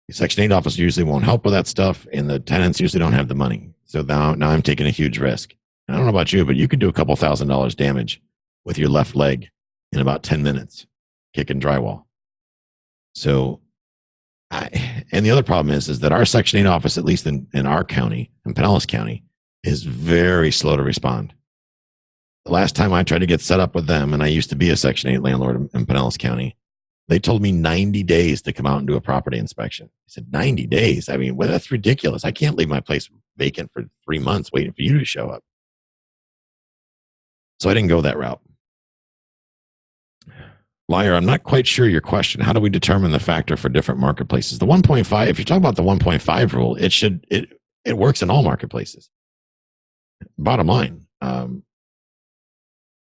The Section 8 office usually won't help with that stuff, and the tenants usually don't have the money. So now I'm taking a huge risk. And I don't know about you, but you could do a couple $1,000s damage with your left leg in about 10 minutes, kicking drywall. So, and the other problem is that our Section 8 office, at least in our county, in Pinellas County, is very slow to respond. The last time I tried to get set up with them, and I used to be a Section 8 landlord in Pinellas County, they told me 90 days to come out and do a property inspection. I said, 90 days? I mean, well, that's ridiculous. I can't leave my place vacant for 3 months waiting for you to show up. So I didn't go that route. Liar, I'm not quite sure your question. How do we determine the factor for different marketplaces? The 1.5, if you're talking about the 1.5 rule, it works in all marketplaces. Bottom line,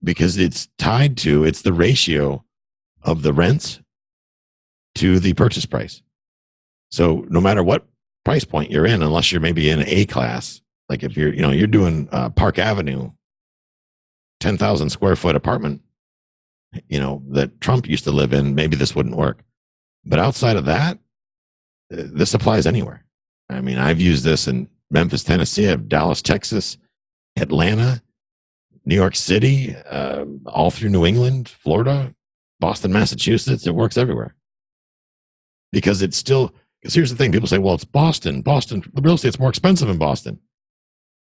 because it's the ratio of the rents to the purchase price. So no matter what price point you're in, unless you're maybe in A class, like if you're doing Park Avenue, 10,000 square foot apartment, that Trump used to live in, maybe this wouldn't work. But outside of that, this applies anywhere. I mean, I've used this in Memphis, Tennessee, Dallas, Texas, Atlanta, New York City, all through New England, Florida, Boston, Massachusetts. It works everywhere. Because here's the thing. People say, well, it's Boston. The real estate's more expensive in Boston.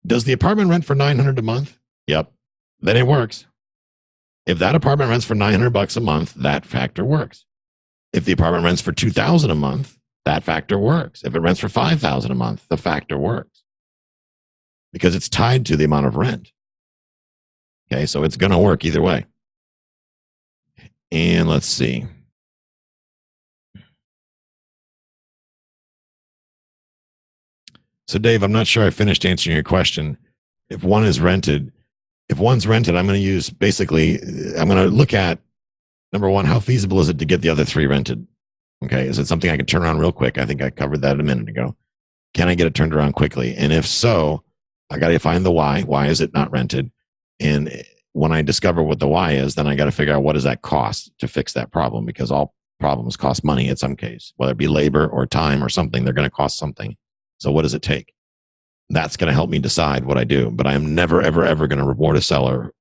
Does the apartment rent for $900 a month? Yep. Then it works. If that apartment rents for $900 a month, that factor works. If the apartment rents for $2,000 a month, that factor works. If it rents for $5,000 a month, the factor works. Because it's tied to the amount of rent. Okay, so it's going to work either way. And let's see. So, Dave, I'm not sure I finished answering your question. If one's rented, I'm going to look at, number one, how feasible is it to get the other 3 rented? Okay, is it something I can turn around real quick? I think I covered that a minute ago. Can I get it turned around quickly? And if so, I got to find the why. Why is it not rented? And when I discover what the why is, then I got to figure out what does that cost to fix that problem, because all problems cost money in some case, whether it be labor or time or something, they're going to cost something. So what does it take? That's going to help me decide what I do. But I am never, ever, ever going to reward a seller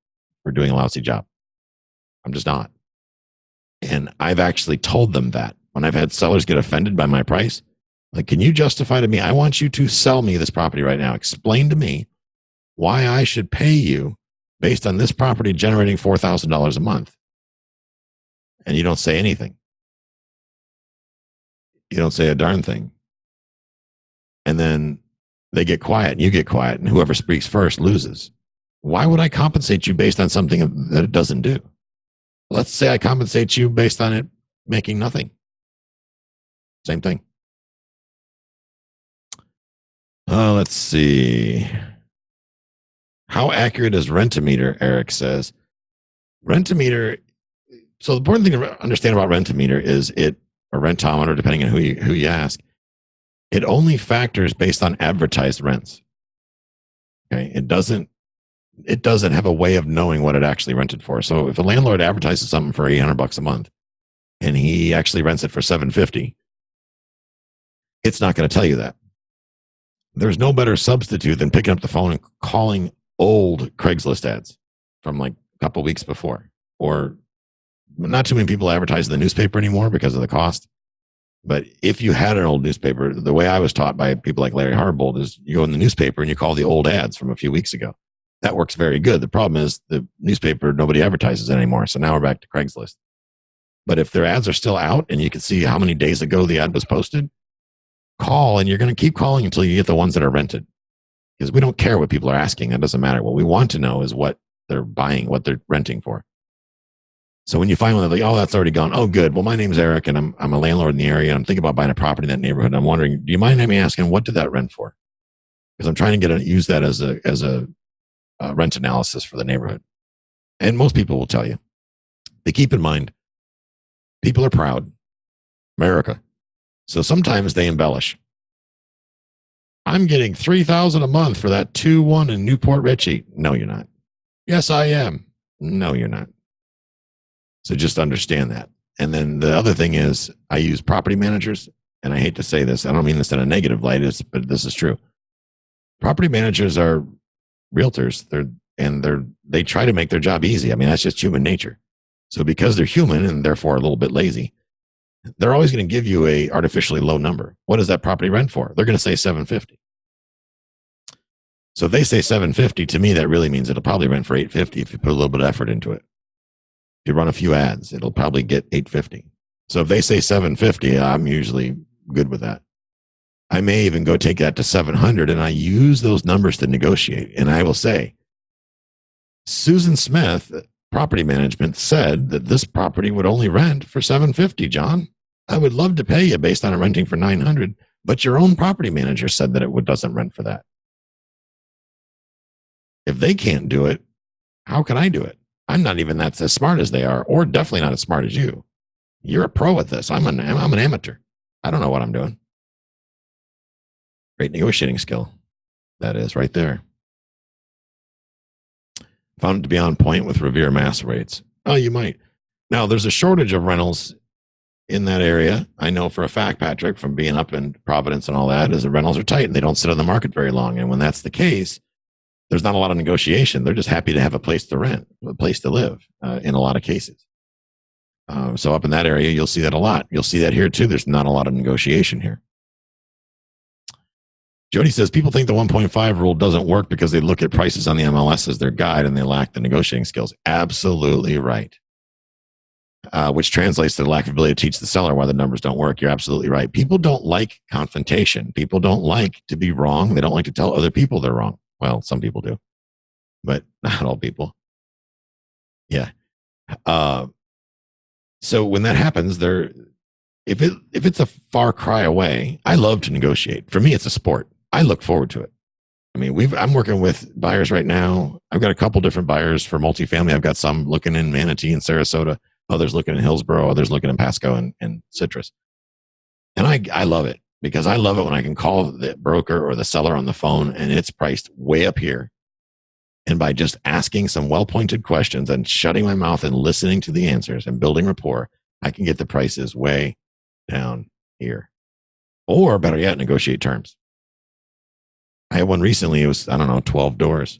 for doing a lousy job. I'm just not. And I've actually told them that when I've had sellers get offended by my price, like, can you justify to me, I want you to sell me this property right now. Explain to me why I should pay you based on this property generating $4,000 a month. And you don't say anything. You don't say a darn thing. And then they get quiet and you get quiet, and whoever speaks first loses. Why would I compensate you based on something that it doesn't do? Let's say I compensate you based on it making nothing. Same thing. Let's see. How accurate is Rent-A-Meter? Eric says. Rent-A-Meter. So the important thing to understand about Rent-A-Meter is or Rentometer, depending on who you ask, it only factors based on advertised rents. Okay, it doesn't have a way of knowing what it actually rented for. So if a landlord advertises something for $800 a month and he actually rents it for $750, it's not going to tell you that. There's no better substitute than picking up the phone and calling old Craigslist ads from like a couple weeks before. Or not too many people advertise in the newspaper anymore because of the cost. But if you had an old newspaper, the way I was taught by people like Larry Harbold is you go in the newspaper and you call the old ads from a few weeks ago. That works very good. The problem is the newspaper, nobody advertises it anymore. So now we're back to Craigslist. But if their ads are still out and you can see how many days ago the ad was posted, call, and you're going to keep calling until you get the ones that are rented. Because we don't care what people are asking. That doesn't matter. What we want to know is what they're buying, what they're renting for. So when you find one, they're like, oh, that's already gone. Oh, good. Well, my name's Eric, and I'm a landlord in the area. And I'm thinking about buying a property in that neighborhood. And I'm wondering, do you mind me asking, what did that rent for? Because I'm trying to use that as a rent analysis for the neighborhood. And most people will tell you. But keep in mind, people are proud. America. So sometimes they embellish. I'm getting $3,000 a month for that 2-1 in Newport Richie. No, you're not. Yes, I am. No, you're not. So just understand that. And then the other thing is I use property managers, and I hate to say this. I don't mean this in a negative light, but this is true. Property managers are realtors. They try to make their job easy. I mean, that's just human nature. So because they're human and therefore a little bit lazy, they're always going to give you a artificially low number. What does that property rent for? They're going to say $750. So if they say $750, to me, that really means it'll probably rent for $850 if you put a little bit of effort into it. If you run a few ads, it'll probably get $850. So if they say $750, I'm usually good with that. I may even go take that to $700, and I use those numbers to negotiate. And I will say, Susan Smith, property management, said that this property would only rent for $750, John. I would love to pay you based on it renting for $900, but your own property manager said that it doesn't rent for that. If they can't do it, how can I do it? I'm not even that as smart as they are, or definitely not as smart as you. You're a pro at this. I'm an amateur. I don't know what I'm doing. Great negotiating skill. That is right there. Found it to be on point with Revere Mass rates. Oh, you might. Now, there's a shortage of rentals in that area. I know for a fact, Patrick, from being up in Providence and all that, is the rentals are tight and they don't sit on the market very long. And when that's the case, there's not a lot of negotiation. They're just happy to have a place to rent, a place to live in a lot of cases. So up in that area, you'll see that a lot. You'll see that here too. There's not a lot of negotiation here. Jody says, people think the 1.5 rule doesn't work because they look at prices on the MLS as their guide and they lack the negotiating skills. Absolutely right. Which translates to the lack of ability to teach the seller why the numbers don't work. You're absolutely right. People don't like confrontation. People don't like to be wrong. They don't like to tell other people they're wrong. Well, some people do, but not all people. Yeah. So when that happens, if it's a far cry away, I love to negotiate. For me, it's a sport. I look forward to it. I mean, I'm working with buyers right now. I've got a couple different buyers for multifamily. I've got some looking in Manatee and Sarasota, others looking in Hillsborough, others looking in Pasco and Citrus. And I love it because I love it when I can call the broker or the seller on the phone and it's priced way up here. And by just asking some well-pointed questions and shutting my mouth and listening to the answers and building rapport, I can get the prices way down here. Or better yet, negotiate terms. I had one recently. It was, 12 doors.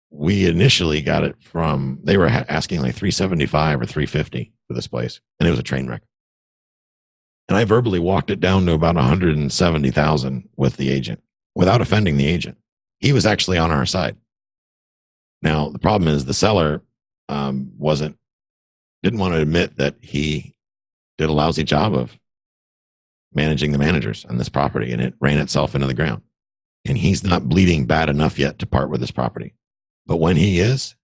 We initially got it from, they were asking like $375 or $350 for this place. And it was a train wreck. And I verbally walked it down to about $170,000 with the agent without offending the agent. He was actually on our side. Now, the problem is the seller didn't want to admit that he did a lousy job of managing the managers on this property, and it ran itself into the ground. And he's not bleeding bad enough yet to part with this property. But when he is,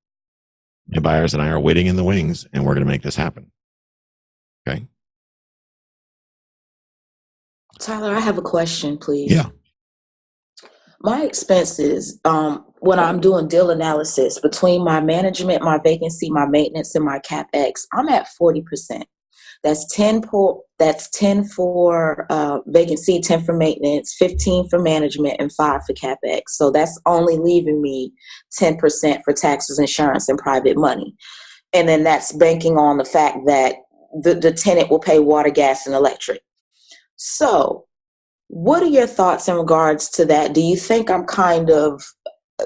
my buyers and I are waiting in the wings, and we're going to make this happen. Okay? Tyler, I have a question, please. Yeah. My expenses, when I'm doing deal analysis between my management, my vacancy, my maintenance, and my CapEx, I'm at 40%. That's 10 for vacancy, 10 for maintenance, 15 for management, and 5 for CapEx. So that's only leaving me 10% for taxes, insurance, and private money. And then that's banking on the fact that the tenant will pay water, gas, and electric. So what are your thoughts in regards to that? Do you think I'm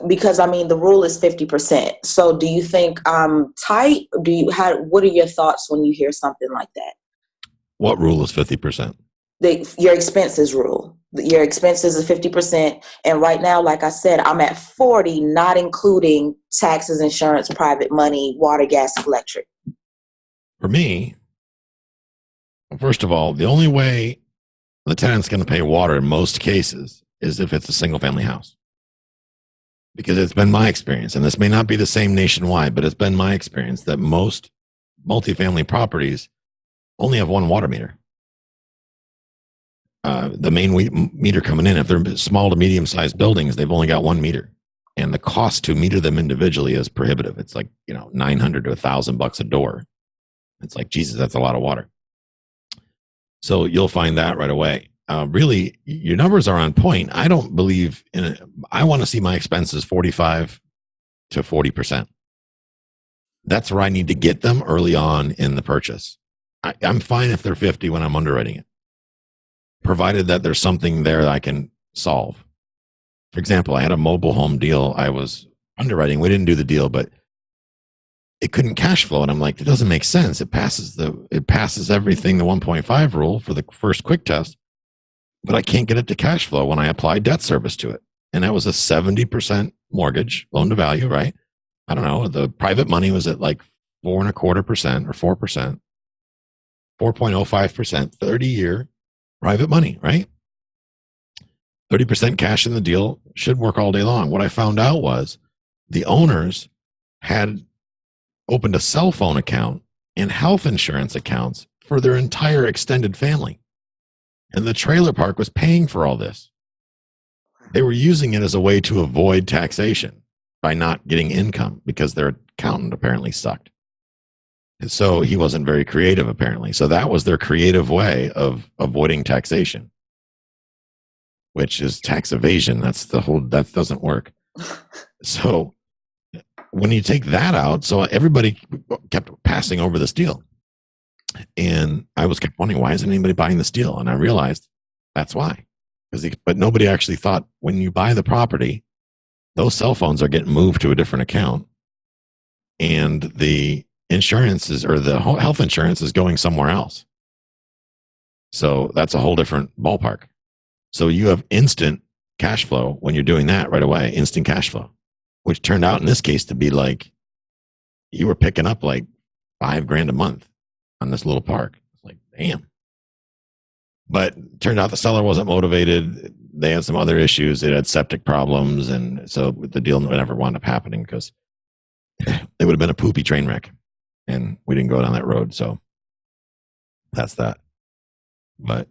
because the rule is 50%. So do you think I'm tight? What are your thoughts when you hear something like that? What rule is 50%? Your expenses rule. Your expenses is 50%. And right now, like I said, I'm at 40, not including taxes, insurance, private money, water, gas, electric. For me, first of all, the only way the tenant's going to pay water in most cases is if it's a single family house. Because it's been my experience, and this may not be the same nationwide, but it's been my experience that most multifamily properties only have one water meter. The main meter coming in, if they're small to medium sized buildings, they've only got one meter. And the cost to meter them individually is prohibitive. It's like, $900 to $1,000 a door. It's like, Jesus, that's a lot of water. So you'll find that right away. Really, your numbers are on point. I don't believe in it. I want to see my expenses 45 to 40%. That's where I need to get them early on in the purchase. I'm fine if they're 50 when I'm underwriting it, provided that there's something there that I can solve. For example, I had a mobile home deal I was underwriting. We didn't do the deal, but it couldn't cash flow. And I'm like, it doesn't make sense. It passes everything, the 1.5 rule for the first quick test, but I can't get it to cash flow when I apply debt service to it. And that was a 70% mortgage, loan to value, right? I don't know. The private money was at like 4.25% or 4%, 4.05%, 30-year private money, right? 30% cash in the deal should work all day long. What I found out was the owners had opened a cell phone account and health insurance accounts for their entire extended family. And the trailer park was paying for all this. They were using it as a way to avoid taxation by not getting income because their accountant apparently sucked. And so he wasn't very creative, apparently. So that was their creative way of avoiding taxation, which is tax evasion. That doesn't work. So when you take that out, so everybody kept passing over this deal. And I kept wondering, why isn't anybody buying this deal? And I realized that's why. But nobody actually thought when you buy the property, those cell phones are getting moved to a different account. And the insurances or the health insurance is going somewhere else. So that's a whole different ballpark. So you have instant cash flow when you're doing that right away, instant cash flow, which turned out in this case to be like you were picking up like $5,000 a month on this little park. It's like, damn. But it turned out the seller wasn't motivated. They had some other issues. It had septic problems. And so the deal never wound up happening because it would have been a poopy train wreck. And we didn't go down that road. So that's that. But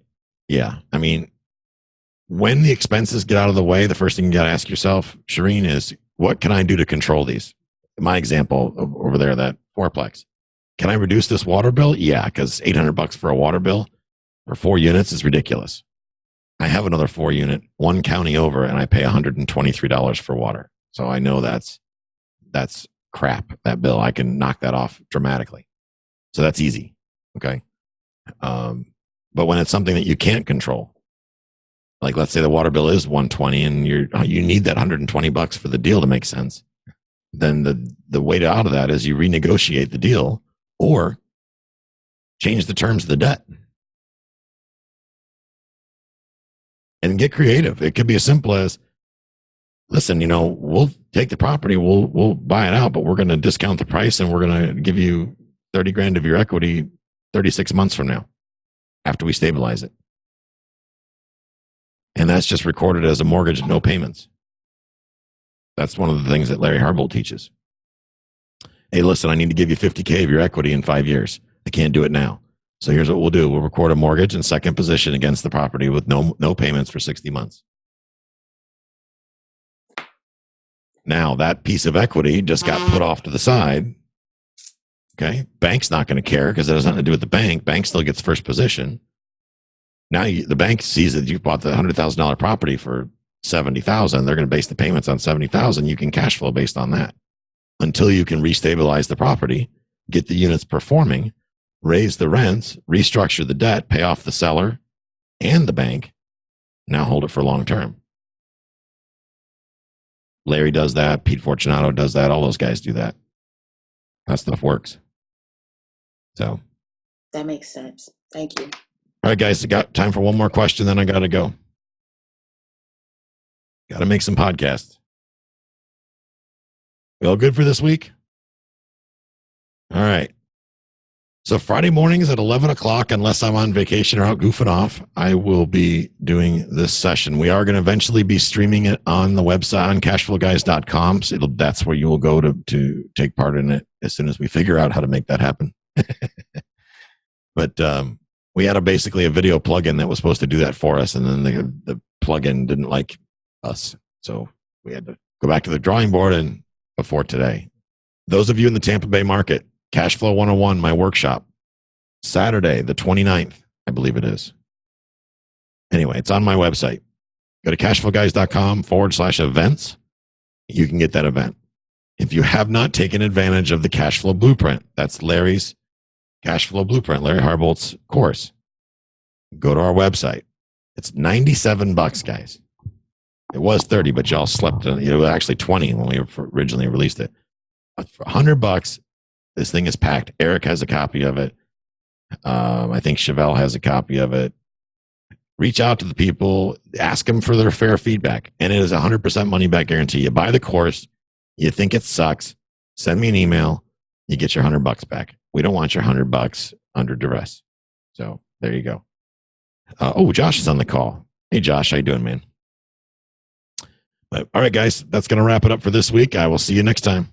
yeah, when the expenses get out of the way, the first thing you got to ask yourself, Shireen, is what can I do to control these? My example over there, that fourplex. Can I reduce this water bill? Yeah, because $800 for a water bill for 4 units is ridiculous. I have another 4 unit, one county over, and I pay $123 for water. So I know that's crap, that bill. I can knock that off dramatically. So that's easy. Okay. But when it's something that you can't control, like let's say the water bill is 120 and you need that $120 for the deal to make sense, then the way out of that is you renegotiate the deal or change the terms of the debt and get creative. It could be as simple as, listen, we'll take the property, we'll buy it out, but we're going to discount the price and we're going to give you 30 grand of your equity 36 months from now after we stabilize it. And that's just recorded as a mortgage, no payments. That's one of the things that Larry Harbolt teaches. Hey, listen, I need to give you 50K of your equity in 5 years. I can't do it now. So here's what we'll do. We'll record a mortgage in second position against the property with no payments for 60 months. Now that piece of equity just got put off to the side. Okay. Bank's not going to care because it has nothing to do with the bank. Bank still gets first position. Now the bank sees that you've bought the $100,000 property for $70,000. They're going to base the payments on $70,000. You can cash flow based on that until you can restabilize the property, get the units performing, raise the rents, restructure the debt, pay off the seller and the bank. Now hold it for long term. Larry does that. Pete Fortunato does that. All those guys do that. That stuff works. So that makes sense. Thank you. All right, guys, I got time for one more question, then I got to go. Got to make some podcasts. We all good for this week? All right. So Friday mornings at 11 o'clock, unless I'm on vacation or out goofing off, I will be doing this session. We are going to eventually be streaming it on the website on cashflowguys.com. So that's where you will go to take part in it as soon as we figure out how to make that happen. But we had basically a video plugin that was supposed to do that for us, and then the plugin didn't like us. So we had to go back to the drawing board and before today. Those of you in the Tampa Bay market, Cashflow 101, my workshop, Saturday, the 29th, I believe it is. Anyway, it's on my website. Go to cashflowguys.com/events. You can get that event. If you have not taken advantage of the Cashflow Blueprint, that's Larry's Cashflow Blueprint, Larry Harbolt's course, go to our website. It's $97, guys. It was 30, but y'all slept. It was actually 20 when we originally released it. For $100, this thing is packed. Eric has a copy of it. I think Chevelle has a copy of it. Reach out to the people, ask them for their fair feedback, and it is 100% money back guarantee. You buy the course, you think it sucks, send me an email, you get your $100 back. We don't want your $100 under duress. So there you go. Josh is on the call. Hey, Josh, how you doing, man? But, all right, guys, that's going to wrap it up for this week. I will see you next time.